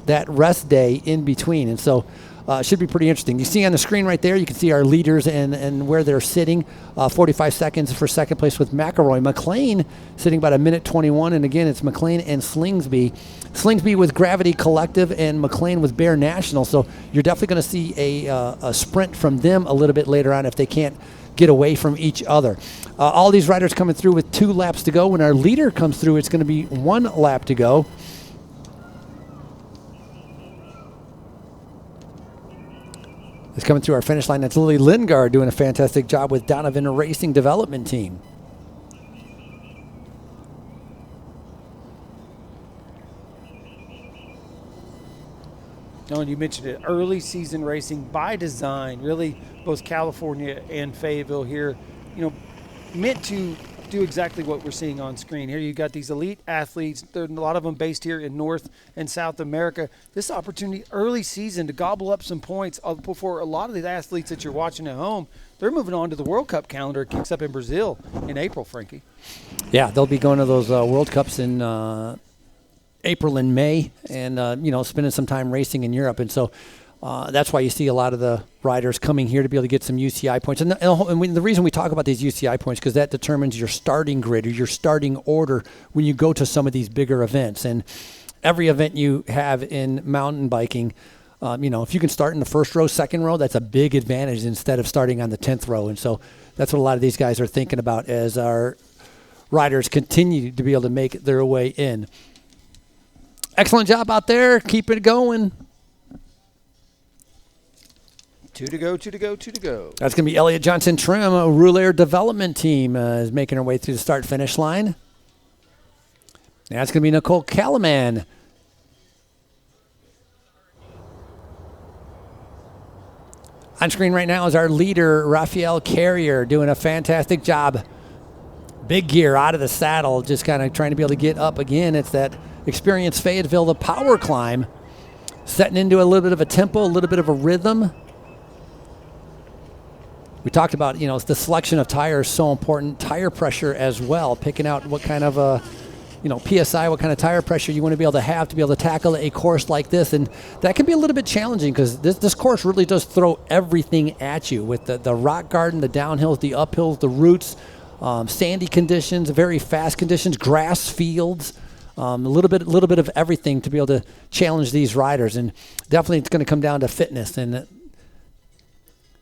that rest day in between. And so it should be pretty interesting. You see on the screen right there, you can see our leaders and where they're sitting. 45 seconds for second place with McElroy. McLean sitting about 1:21. And again, it's McLean and Slingsby. Slingsby with Gravity Collective and McLean with Bear National. So you're definitely going to see a sprint from them a little bit later on if they can't get away from each other. All these riders coming through with 2 laps to go. When our leader comes through, it's going to be 1 lap to go. It's coming through our finish line. That's Lily Lingard doing a fantastic job with Donovan Racing Development Team. Oh, and you mentioned it, early season racing by design, really both California and Fayetteville here, meant to do exactly what we're seeing on screen. Here you got these elite athletes, there are a lot of them based here in North and South America. This opportunity early season to gobble up some points for a lot of the athletes that you're watching at home. They're moving on to the World Cup calendar. It kicks up in Brazil in April, Frankie. Yeah, they'll be going to those World Cups in April and May, and spending some time racing in Europe. And so that's why you see a lot of the riders coming here to be able to get some UCI points. And the reason we talk about these UCI points, because that determines your starting grid or your starting order when you go to some of these bigger events. And every event you have in mountain biking, if you can start in the first row, second row, that's a big advantage instead of starting on the 10th row. And so that's what a lot of these guys are thinking about as our riders continue to be able to make their way in. Excellent job out there. Keep it going. 2 to go, 2 to go, 2 to go. That's going to be Elliott Johnson Trim, a Roulaire development team, is making her way through the start-finish line. That's going to be Nicole Calaman. On screen right now is our leader, Raphael Carrier, doing a fantastic job. Big gear out of the saddle, just kind of trying to be able to get up again. It's that Experience Fayetteville, the power climb, setting into a little bit of a tempo, a little bit of a rhythm. We talked about, the selection of tires is so important. Tire pressure as well, picking out what kind of PSI, what kind of tire pressure you want to be able to tackle a course like this. And that can be a little bit challenging because this course really does throw everything at you with the rock garden, the downhills, the uphills, the roots, sandy conditions, very fast conditions, grass fields. A little bit of everything to be able to challenge these riders, and definitely it's going to come down to fitness, and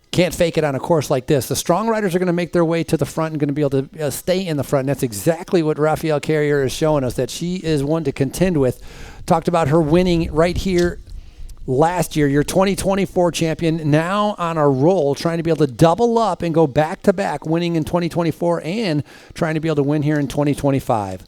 can't fake it on a course like this. The strong riders are going to make their way to the front and going to be able to stay in the front, and that's exactly what Raphael Carrier is showing us, that she is one to contend with. Talked about her winning right here last year, your 2024 champion, now on a roll, trying to be able to double up and go back-to-back, winning in 2024 and trying to be able to win here in 2025.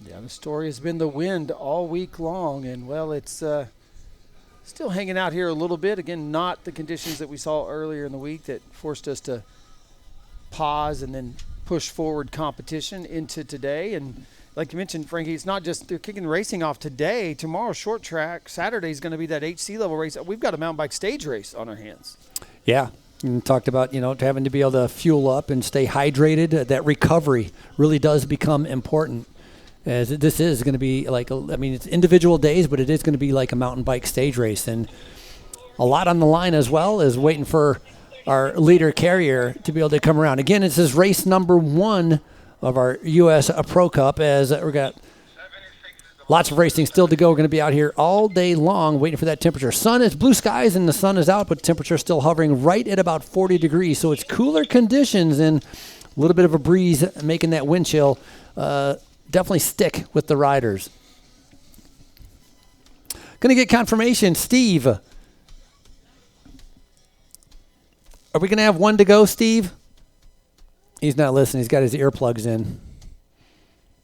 Yeah, the story has been the wind all week long, and, well, it's still hanging out here a little bit. Again, not the conditions that we saw earlier in the week that forced us to pause and then push forward competition into today. And like you mentioned, Frankie, it's not just they're kicking racing off today. Tomorrow, short track. Saturday is going to be that HC level race. We've got a mountain bike stage race on our hands. Yeah. And talked about, having to be able to fuel up and stay hydrated. That recovery really does become important. As this is going to be it's individual days, but it is going to be like a mountain bike stage race. And a lot on the line as well as waiting for our leader Carrier to be able to come around. Again, this is race number 1 of our U.S. Pro Cup, as we got lots of racing still to go. We're going to be out here all day long waiting for that temperature. Sun is blue skies and the sun is out, but temperature still hovering right at about 40 degrees. So it's cooler conditions and a little bit of a breeze making that wind chill definitely stick with the riders. Going to get confirmation. Steve, are we going to have 1 to go, Steve? He's not listening. He's got his earplugs in.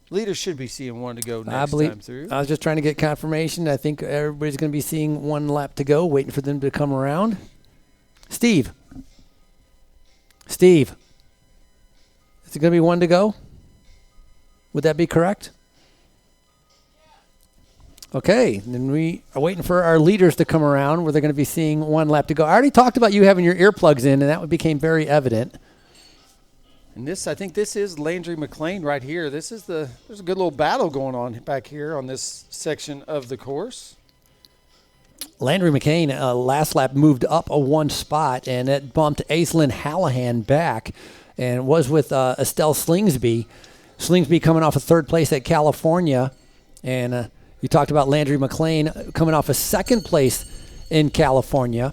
Leaders should be seeing 1 to go next time through. I was just trying to get confirmation. I think everybody's going to be seeing 1 lap to go, waiting for them to come around. Steve, is it going to be 1 to go? Would that be correct? Okay, then we are waiting for our leaders to come around where they're going to be seeing 1 lap to go. I already talked about you having your earplugs in, and that became very evident. And I think this is Landry McLean right here. There's a good little battle going on back here on this section of the course. Landry McCain, last lap, moved up 1 spot, and it bumped Aislinn Hallahan back, and was with Estelle Slingsby. Slingsby coming off a 3rd place at California, and you talked about Landry McLean coming off a 2nd place in California.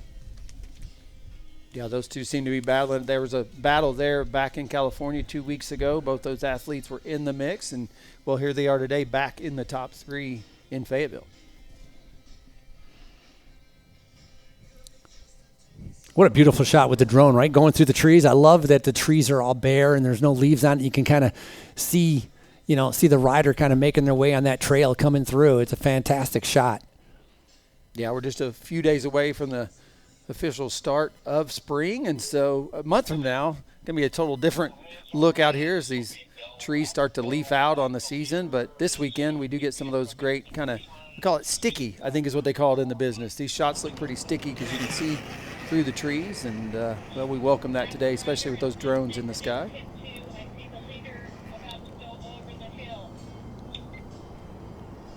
Yeah, those two seem to be battling. There was a battle there back in California 2 weeks ago. Both those athletes were in the mix, and, well, here they are today back in the top 3 in Fayetteville. What a beautiful shot with the drone, right? Going through the trees. I love that the trees are all bare and there's no leaves on it. You can kind of see the rider kind of making their way on that trail coming through. It's a fantastic shot. Yeah, we're just a few days away from the official start of spring, and so a month from now, going to be a total different look out here as these trees start to leaf out on the season. But this weekend, we do get some of those great kind of, we call it sticky, I think is what they call it in the business. These shots look pretty sticky because you can see through the trees, and well, we welcome that today, especially with those drones in the sky.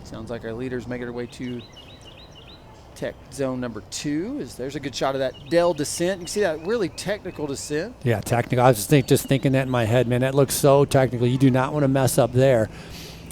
Sounds like our leaders making their way to tech zone number 2. There's a good shot of that Dell descent. You see that really technical descent? Yeah, technical. I was just thinking that in my head, man. That looks so technical. You do not want to mess up there.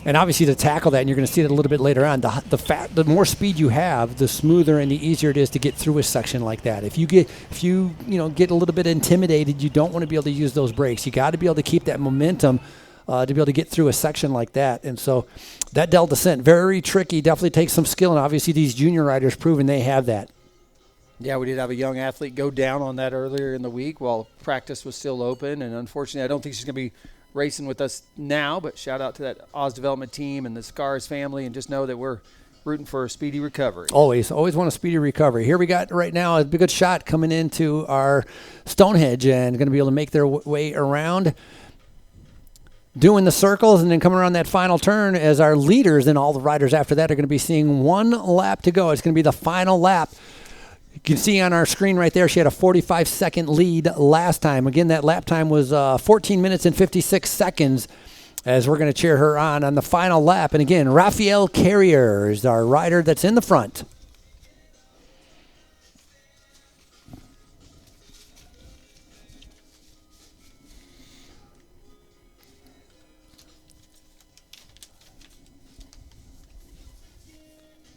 And obviously to tackle that, and you're going to see it a little bit later on, the more speed you have, the smoother and the easier it is to get through a section like that. If you get a little bit intimidated, you don't want to be able to use those brakes. You got to be able to keep that momentum to be able to get through a section like that. And so that Dell descent, very tricky, definitely takes some skill, and obviously these junior riders proving they have that. Yeah, we did have a young athlete go down on that earlier in the week while practice was still open, and unfortunately I don't think she's going to be racing with us now, but shout out to that Oz Development team and the Scars family, and just know that we're rooting for a speedy recovery. Always want a speedy recovery. Here we got right now a good shot coming into our Stonehenge and going to be able to make their way around, doing the circles and then coming around that final turn as our leaders and all the riders after that are going to be seeing 1 lap to go. It's going to be the final lap. You can see on our screen right there, she had a 45-second lead last time. Again, that lap time was 14 minutes and 56 seconds. As we're going to cheer her on the final lap. And again, Raphael Carrier is our rider that's in the front.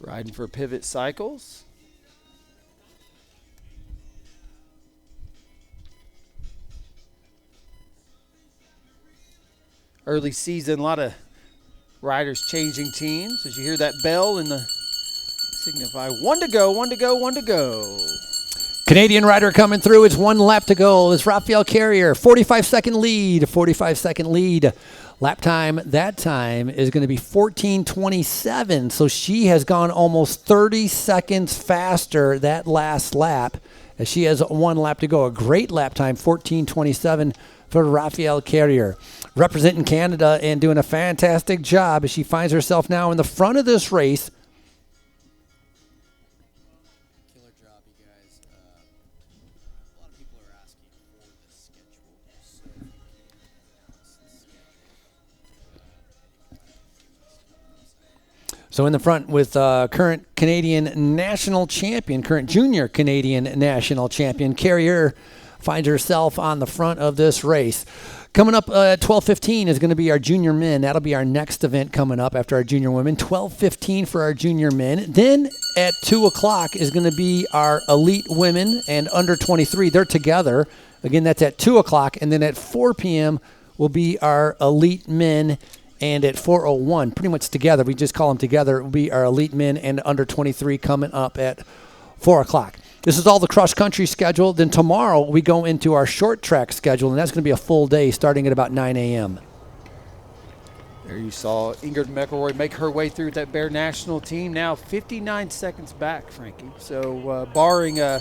Riding for Pivot Cycles. Early season, a lot of riders changing teams. As you hear that bell in the signify, 1 to go, 1 to go, 1 to go. Canadian rider coming through. It's 1 lap to go. It's Raphael Carrier, 45-second lead, 45-second lead. Lap time that time is going to be 14:27. So she has gone almost 30 seconds faster that last lap as she has 1 lap to go. A great lap time, 14:27 for Raphael Carrier. Representing Canada and doing a fantastic job as she finds herself now in the front of this race. Killer job, you guys. A lot of people are asking for the schedule, so if you can announce the schedule. So in the front with current Canadian national champion, current junior Canadian national champion, Carrier finds herself on the front of this race. Coming up at 12:15 is going to be our junior men. That'll be our next event coming up after our junior women. 12:15 for our junior men. Then at 2 o'clock is going to be our elite women and under 23. They're together. Again, that's at 2 o'clock. And then at 4 p.m. will be our elite men. And at 4:01, pretty much together, we just call them together, it will be our elite men and under 23 coming up at 4 o'clock. This is all the cross-country schedule. Then tomorrow we go into our short track schedule, and that's going to be a full day starting at about 9 a.m. There you saw Ingrid McElroy make her way through that Bear national team. Now 59 seconds back, Frankie. So barring a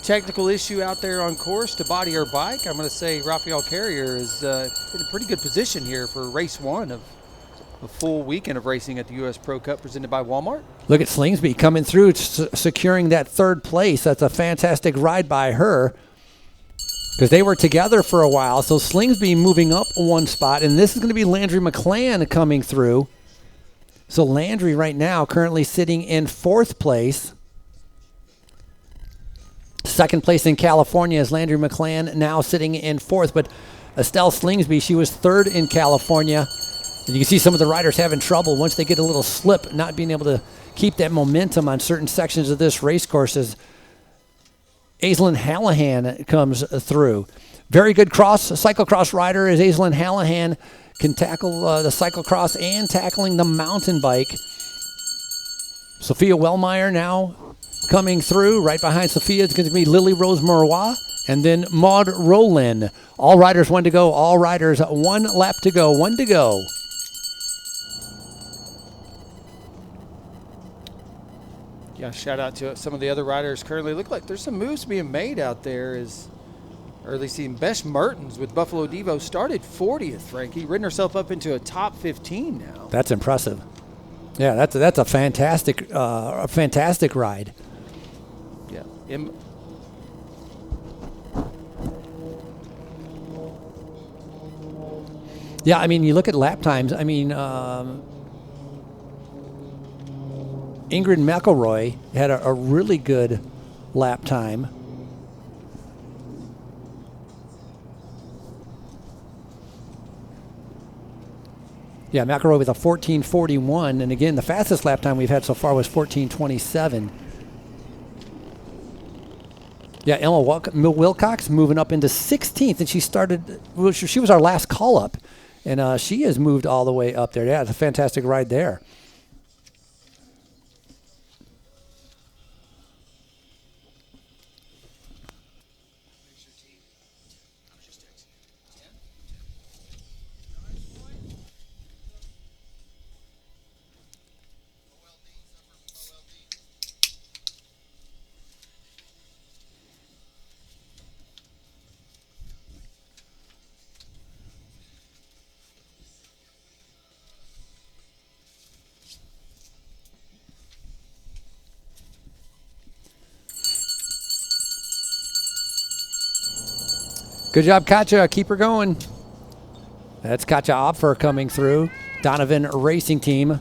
technical issue out there on course to body her bike, I'm going to say Raphael Carrier is in a pretty good position here for race 1 of a full weekend of racing at the U.S. Pro Cup presented by Walmart. Look at Slingsby coming through, securing that 3rd place. That's a fantastic ride by her because they were together for a while. So Slingsby moving up 1 spot, and this is going to be Landry McClan coming through. So Landry right now currently sitting in 4th place. 2nd place in California is Landry McClan now sitting in 4th. But Estelle Slingsby, she was 3rd in California. And you can see some of the riders having trouble once they get a little slip, not being able to keep that momentum on certain sections of this race course as Aislinn Hallahan comes through. Very good cyclocross rider as Aislinn Hallahan can tackle the cyclocross and tackling the mountain bike. Sophia Wellmeyer now coming through. Right behind Sophia is going to be Lily Rose Marois and then Maud Rowland. All riders 1 to go. All riders 1 lap to go. 1 to go. Yeah, shout out to some of the other riders currently. Look like there's some moves being made out there as early seeing Besh Mertens with Buffalo Devo started 40th, Frankie, ridden herself up into a top 15 now. That's impressive. Yeah, that's a fantastic ride. Yeah. Yeah, I mean, you look at lap times. I mean, Ingrid McElroy had a really good lap time. Yeah, McElroy with a 14:41, and again, the fastest lap time we've had so far was 14:27. Yeah, Emma Wilcox moving up into 16th, and she was our last call-up, and she has moved all the way up there. Yeah, it's a fantastic ride there. Good job, Katja. Keep her going. That's Katja Opfer coming through. Donovan Racing Team.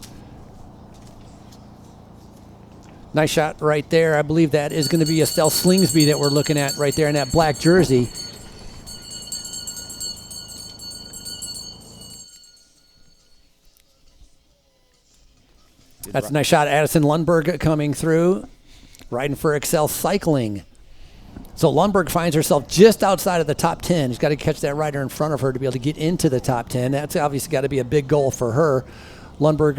Nice shot right there. I believe that is going to be Estelle Slingsby that we're looking at right there in that black jersey. That's a nice shot. Addison Lundberg coming through, riding for Excel Cycling. So Lundberg finds herself just outside of the top 10. She's got to catch that rider in front of her to be able to get into the top 10. That's obviously got to be a big goal for her. Lundberg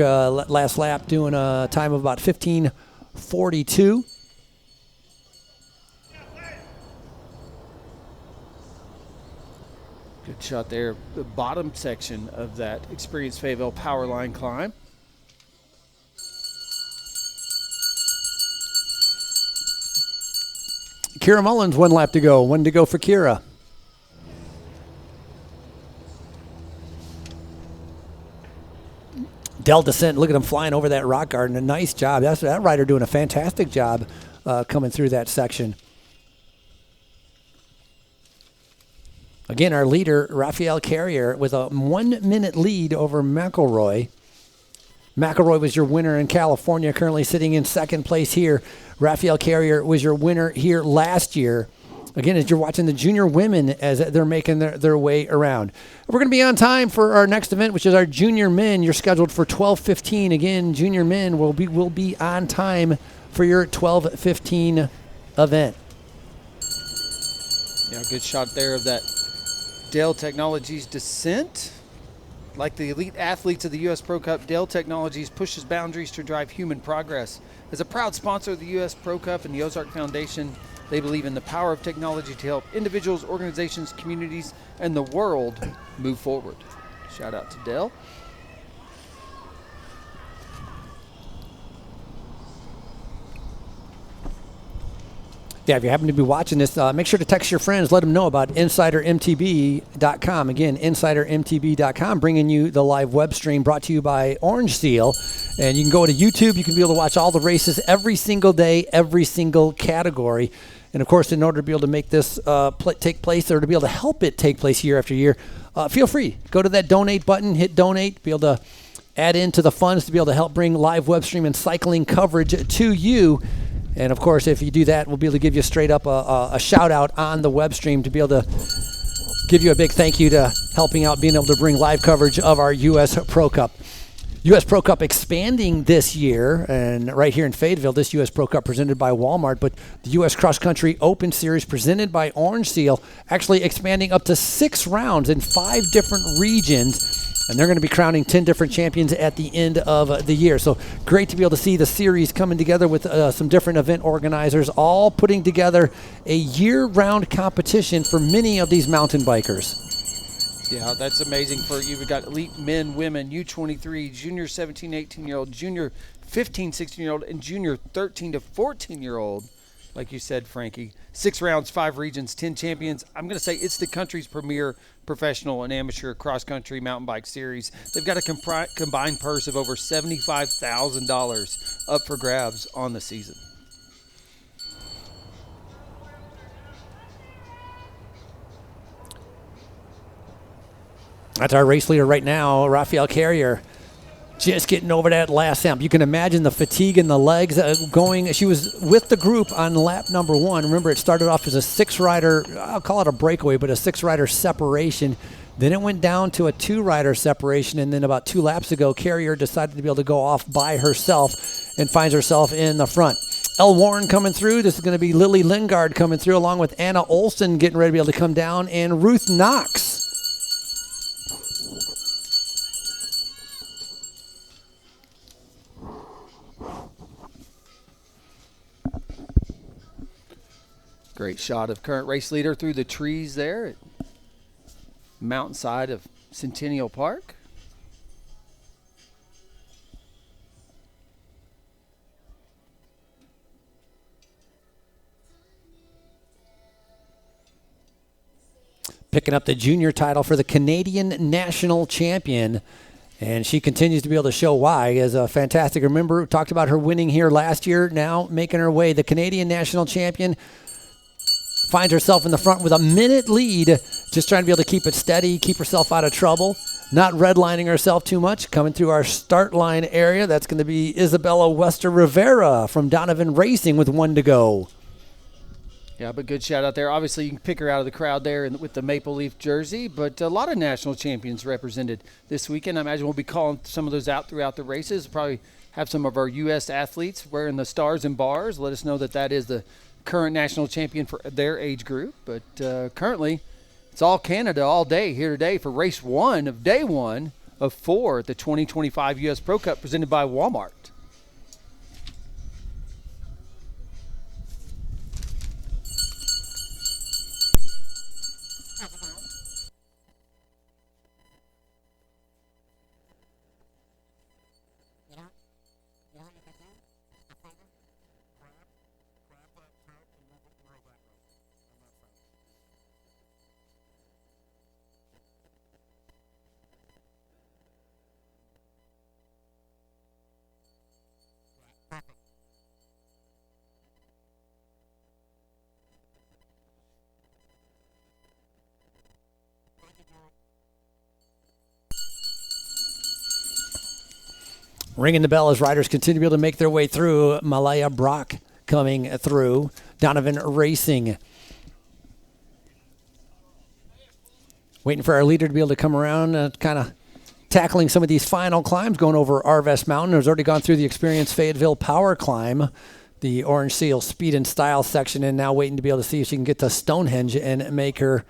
last lap doing a time of about 15:42. Good shot there. The bottom section of that experienced Fayetteville power line climb. Kira Mullins, 1 lap to go. 1 to go for Kira. Dell Descent, look at him flying over that rock garden. A nice job. That rider doing a fantastic job coming through that section. Again, our leader, Raphael Carrier, with a 1-minute lead over McElroy. McElroy was your winner in California, currently sitting in second place here. Raphael Carrier was your winner here last year. Again, as you're watching the junior women as they're making their way around. We're going to be on time for our next event, which is our junior men. You're scheduled for 12:15. Again, junior men will be on time for your 12:15 event. Yeah, good shot there of that Dell Technologies descent. Like the elite athletes of the U.S. Pro Cup, Dell Technologies pushes boundaries to drive human progress. As a proud sponsor of the U.S. Pro Cup and the Ozark Foundation, they believe in the power of technology to help individuals, organizations, communities, and the world move forward. Shout out to Dell. Yeah, if you happen to be watching this, make sure to text your friends. Let them know about InsiderMTB.com. Again, InsiderMTB.com, bringing you the live web stream brought to you by Orange Seal. And you can go to YouTube. You can be able to watch all the races every single day, every single category. And, of course, in order to be able to make this take place, or to be able to help it take place year after year, feel free. Go to that donate button, hit donate, be able to add into the funds to be able to help bring live web stream and cycling coverage to you. And, of course, if you do that, we'll be able to give you straight up a shout-out on the web stream to be able to give you a big thank you to helping out, being able to bring live coverage of our U.S. Pro Cup. U.S. Pro Cup expanding this year, and right here in Fayetteville, this U.S. Pro Cup presented by Walmart, but the U.S. Cross Country Open Series presented by Orange Seal, actually expanding up to 6 rounds in 5 different regions. And they're going to be crowning 10 different champions at the end of the year. So great to be able to see the series coming together with some different event organizers, all putting together a year-round competition for many of these mountain bikers. Yeah, that's amazing for you. We've got elite men, women, U23, junior 17, 18-year-old, junior 15, 16-year-old, and junior 13 to 14-year-old. Like you said, Frankie, 6 rounds, 5 regions, 10 champions. I'm going to say it's the country's premier professional and amateur cross-country mountain bike series. They've got a combined purse of over $75,000 up for grabs on the season. That's our race leader right now, Raphael Carrier. Just getting over that last lap. You can imagine the fatigue in the legs going. She was with the group on lap number 1. Remember, it started off as a 6-rider, I'll call it a breakaway, but a 6-rider separation. Then it went down to a 2-rider separation, and then about 2 laps ago, Carrier decided to be able to go off by herself and finds herself in the front. Elle Warren coming through. This is going to be Lily Lingard coming through, along with Anna Olson getting ready to be able to come down, and Ruth Knox. Great shot of current race leader through the trees there at mountainside of Centennial Park. Picking up the junior title for the Canadian national champion. And she continues to be able to show why as a fantastic. Remember, we talked about her winning here last year, now making her way. The Canadian national champion finds herself in the front with a minute lead, just trying to be able to keep it steady, keep herself out of trouble, not redlining herself too much. Coming through our start line area, that's going to be Isabella Wester Rivera from Donovan Racing with 1 to go. Yeah, but good shout out there. Obviously, you can pick her out of the crowd there with the Maple Leaf jersey, but a lot of national champions represented this weekend. I imagine we'll be calling some of those out throughout the races. Probably have some of our U.S. athletes wearing the stars and bars. Let us know that is the current national champion for their age group. But currently, it's all Canada all day here today for race 1 of day 1 of 4 at the 2025 U.S. Pro Cup presented by Walmart. Ringing the bell as riders continue to be able to make their way through. Malaya Brock coming through. Donovan Racing. Waiting for our leader to be able to come around, kind of tackling some of these final climbs, going over Arvest Mountain. Has already gone through the experienced Fayetteville Power Climb, the Orange Seal Speed and Style section, and now waiting to be able to see if she can get to Stonehenge and make her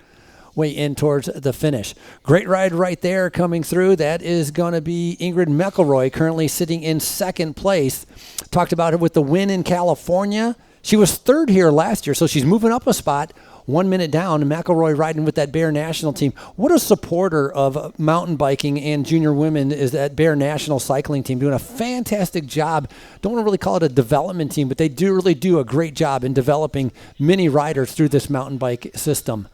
way in towards the finish. Great ride right there coming through. That is going to be Ingrid McElroy, currently sitting in second place. Talked about it with the win in California. She was third here last year, so she's moving up a spot. 1 minute down, McElroy riding with that Bear National team. What a supporter of mountain biking and junior women is that Bear National cycling team, doing a fantastic job. Don't want to really call it a development team, but they do really do a great job in developing many riders through this mountain bike system.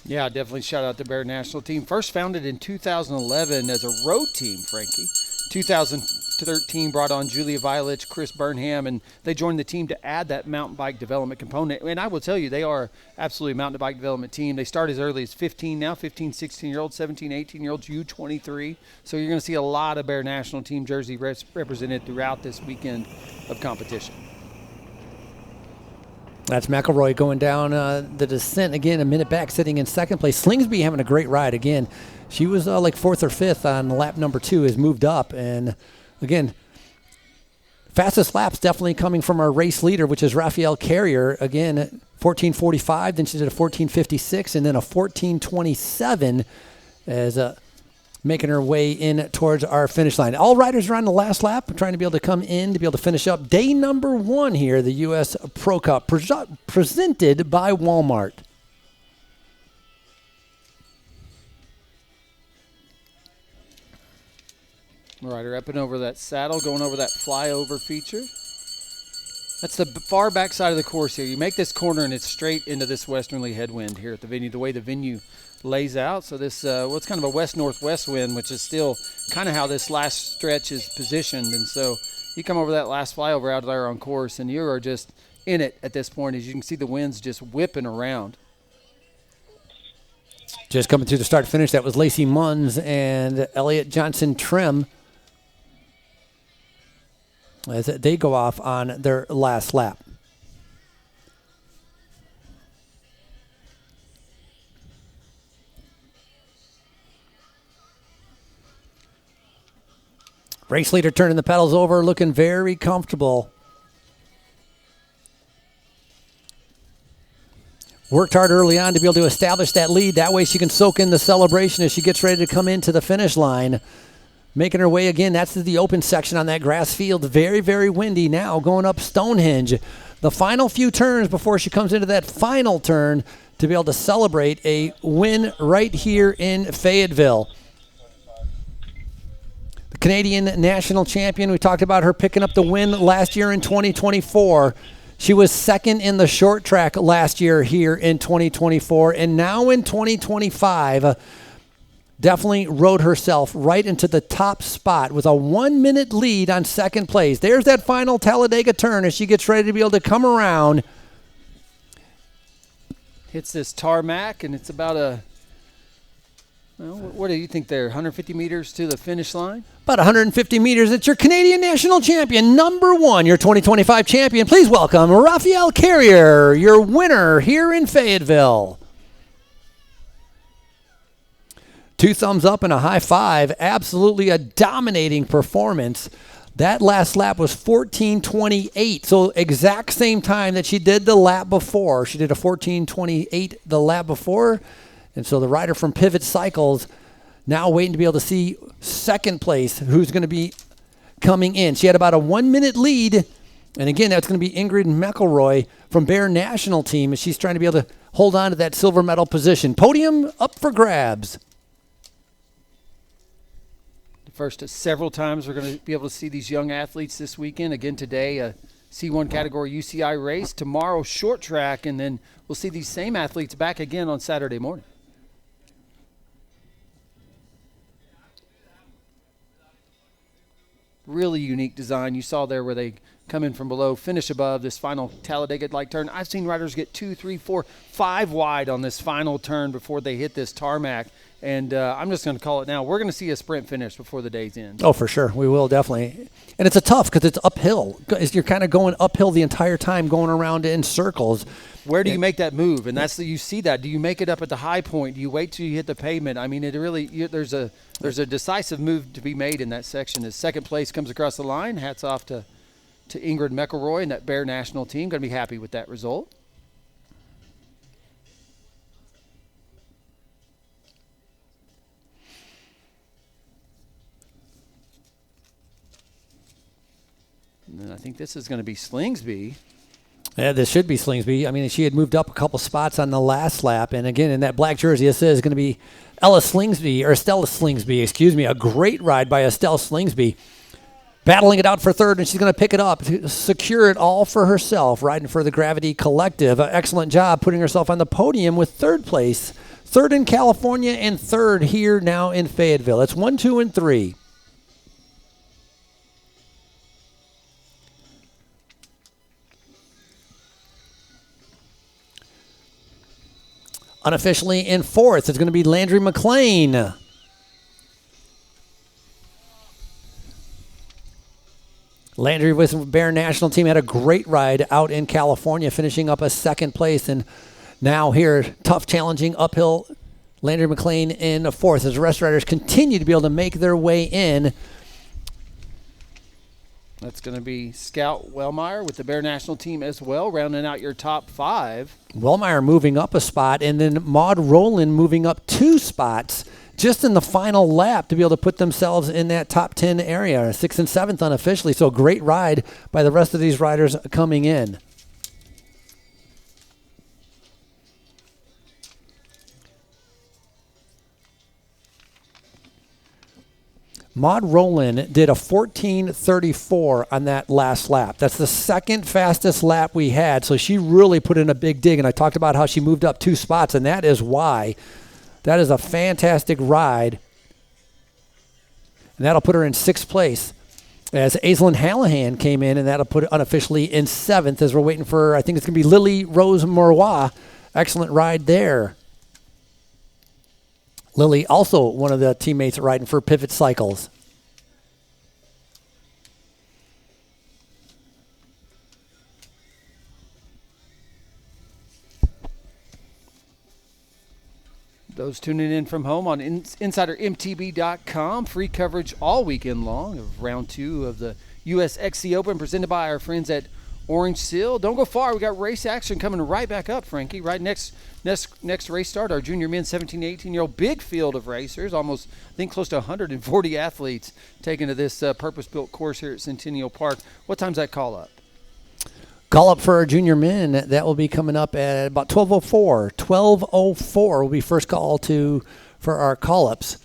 Yeah, definitely shout out the Bear National team. First founded in 2011 as a road team, Frankie. 2013 brought on Julia Violich, Chris Burnham, and they joined the team to add that mountain bike development component. And I will tell you, they are absolutely a mountain bike development team. They start as early as 15 now, 15, 16-year-olds, 17, 18-year-olds, U23. So you're going to see a lot of Bear National team jersey represented throughout this weekend of competition. That's McElroy going down the descent again, a minute back, sitting in second place. Slingsby having a great ride again. She was like fourth or fifth on lap number 2, has moved up. And again, fastest laps definitely coming from our race leader, which is Raphael Carrier. Again, 14:45, then she did a 14:56, and then a 14:27 as making her way in towards our finish line. All riders are on the last lap, trying to be able to come in to be able to finish up day number 1 here, the U.S. Pro Cup, presented by Walmart. Rider up and over that saddle, going over that flyover feature. That's the far back side of the course here. You make this corner and it's straight into this westerly headwind here at the venue, the way the venue lays out. So this, it's kind of a west-northwest wind, which is still kind of how this last stretch is positioned. And so you come over that last flyover out there on course, and you are just in it at this point. As you can see, the wind's just whipping around. Just coming through the start-finish, that was Lacey Munns and Elliott Johnson-Trim as they go off on their last lap. Race leader turning the pedals over, looking very comfortable. Worked hard early on to be able to establish that lead. That way she can soak in the celebration as she gets ready to come into the finish line. Making her way again. That's the open section on that grass field. Very, very windy now going up Stonehenge. The final few turns before she comes into that final turn to be able to celebrate a win right here in Fayetteville. The Canadian national champion, we talked about her picking up the win last year in 2024. She was second in the short track last year here in 2024. And now in 2025, definitely rode herself right into the top spot with a 1 minute lead on second place. There's that final Talladega turn as she gets ready to be able to come around hits this tarmac, and it's about what do you think there, 150 meters to the finish line? About 150 meters. It's your Canadian national champion, number 1, your 2025 champion. Please welcome Raphael Carrier, your winner here in Fayetteville. 2 thumbs up and a high five. Absolutely a dominating performance. That last lap was 14:28, so exact same time that she did the lap before. She did a 14:28 the lap before, and so the rider from Pivot Cycles now waiting to be able to see second place, who's going to be coming in. She had about a 1-minute lead, and again, that's going to be Ingrid McElroy from Bear National Team, and she's trying to be able to hold on to that silver medal position. Podium up for grabs. First of several times we're going to be able to see these young athletes this weekend. Again today, a C1 category U.C.I. race. Tomorrow, short track, and then we'll see these same athletes back again on Saturday morning. Really unique design. You saw there where they come in from below, finish above this final Talladega-like turn. I've seen riders get 2, 3, 4, 5 wide on this final turn before they hit this tarmac. And I'm just going to call it now. We're going to see a sprint finish before the day's end. Oh, for sure. We will, definitely. And it's a tough because it's uphill. You're kind of going uphill the entire time, going around in circles. Where do you make that move? And you see that. Do you make it up at the high point? Do you wait till you hit the pavement? I mean, it really there's a decisive move to be made in that section. As second place comes across the line, hats off to Ingrid McElroy and that Bear National Team. Going to be happy with that result. And then I think this is going to be Slingsby. Yeah, this should be Slingsby. I mean, she had moved up a couple spots on the last lap. And again, in that black jersey, it says going to be Estella Slingsby, excuse me. A great ride by Estelle Slingsby. Battling it out for third, and she's going to pick it up, secure it all for herself, riding for the Gravity Collective. Excellent job putting herself on the podium with third place. Third in California and third here now in Fayetteville. It's 1, 2, and 3. Unofficially in fourth, it's going to be Landry McLean. Landry with Bear National Team had a great ride out in California, finishing up a second place. And now here, tough, challenging uphill, Landry McLean in fourth as the rest riders continue to be able to make their way in. That's going to be Scout Wellmeyer with the Bear National Team as well, rounding out your top 5. Wellmeyer moving up a spot, and then Maud Rowland moving up 2 spots just in the final lap to be able to put themselves in that top 10 area, 6th and 7th unofficially. So great ride by the rest of these riders coming in. Maud Rowland did a 14:34 on that last lap. That's the second fastest lap we had, so she really put in a big dig, and I talked about how she moved up 2 spots, and that is why. That is a fantastic ride, and that'll put her in 6th place as Aislinn Hallahan came in, and that'll put it unofficially in 7th as we're waiting for, I think it's going to be Lily Rose Morois. Excellent ride there. Lily, also one of the teammates riding for Pivot Cycles. Those tuning in from home on InsiderMTB.com. Free coverage all weekend long of round 2 of the U.S. XCO Open presented by our friends at Orange Seal. Don't go far. We got race action coming right back up, Frankie. Right next race start, our junior men, 17 to 18-year-old, big field of racers, almost, I think, close to 140 athletes taken to this purpose-built course here at Centennial Park. What time's that call up? Call up for our junior men. That will be coming up at about 12:04. 12:04 will be first call for our call-ups.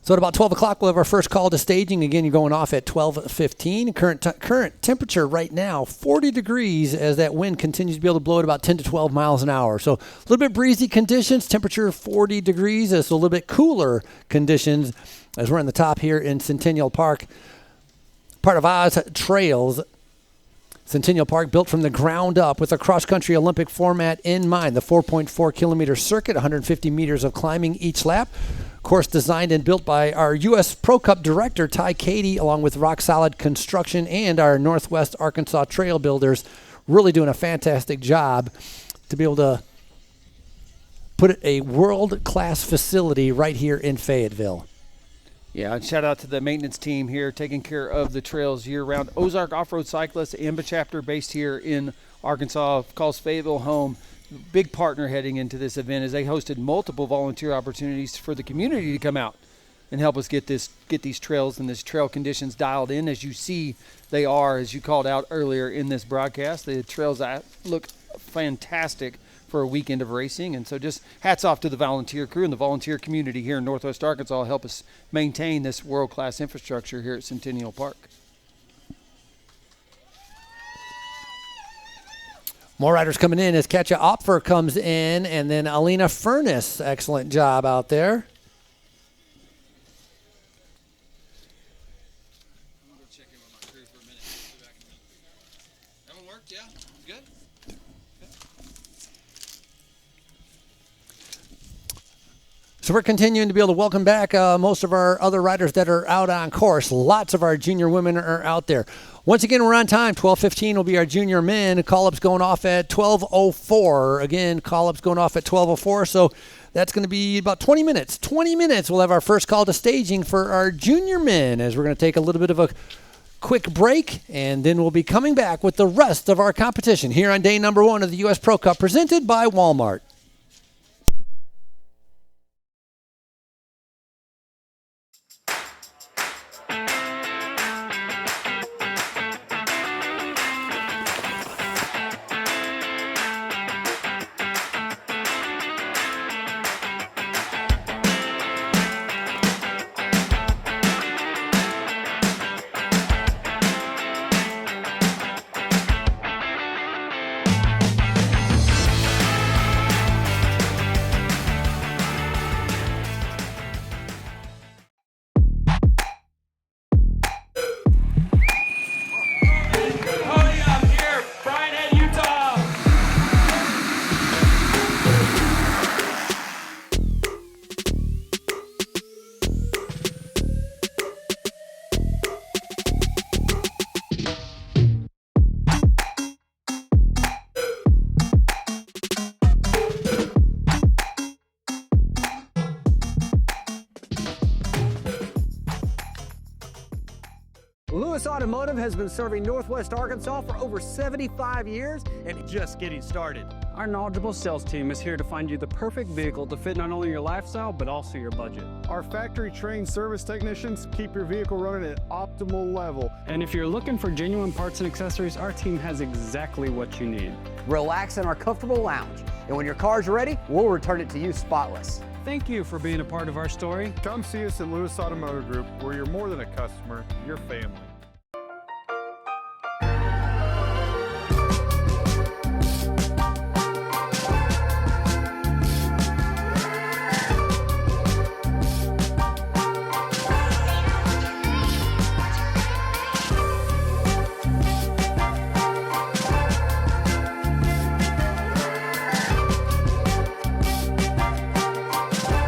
So at about 12 o'clock, we'll have our first call to staging. Again, you're going off at 12:15. Current temperature right now, 40 degrees as that wind continues to be able to blow at about 10 to 12 miles an hour. So a little bit breezy conditions, temperature 40 degrees. So a little bit cooler conditions as we're in the top here in Centennial Park. Part of Oz Trails. Centennial Park built from the ground up with a cross-country Olympic format in mind. The 4.4-kilometer circuit, 150 meters of climbing each lap. Course designed and built by our U.S. Pro Cup director, Ty Cady, along with Rock Solid Construction and our Northwest Arkansas Trail Builders, really doing a fantastic job to be able to put a world-class facility right here in Fayetteville. Yeah, and shout out to the maintenance team here taking care of the trails year-round. Ozark Off-Road Cyclists, AMBA chapter based here in Arkansas, calls Fayetteville home. Big partner heading into this event as they hosted multiple volunteer opportunities for the community to come out and help us get these trails and this trail conditions dialed in. As you see, they are, as you called out earlier in this broadcast, the trails look fantastic for a weekend of racing. And so just hats off to the volunteer crew and the volunteer community here in Northwest Arkansas help us maintain this world-class infrastructure here at Centennial Park. More riders coming in as Katja Opfer comes in, and then Alina Furness. Excellent job out there. I'm going to go check in with my crew for a minute. Be back in a minute. That one worked? Yeah? Good? So we're continuing to be able to welcome back most of our other riders that are out on course. Lots of our junior women are out there. Once again, we're on time. 12:15 will be our junior men. Call-ups going off at 12:04. Again, call-ups going off at 12:04. So that's going to be about 20 minutes. 20 minutes we'll have our first call to staging for our junior men as we're going to take a little bit of a quick break, and then we'll be coming back with the rest of our competition here on day number 1 of the U.S. Pro Cup presented by Walmart. Podium here, Brian at Utah. Lewis Automotive has been serving Northwest Arkansas for over 75 years and Just getting started. Our knowledgeable sales team is here to find you the perfect vehicle to fit not only your lifestyle, but also your budget. Our factory-trained service technicians keep your vehicle running at optimal level. And if you're looking for genuine parts and accessories, our team has exactly what you need. relax in our comfortable lounge. And when your car's ready, we'll return it to you spotless. Thank you for being a part of our story. Come see us at Lewis Automotive Group, where you're more than a customer, you're family.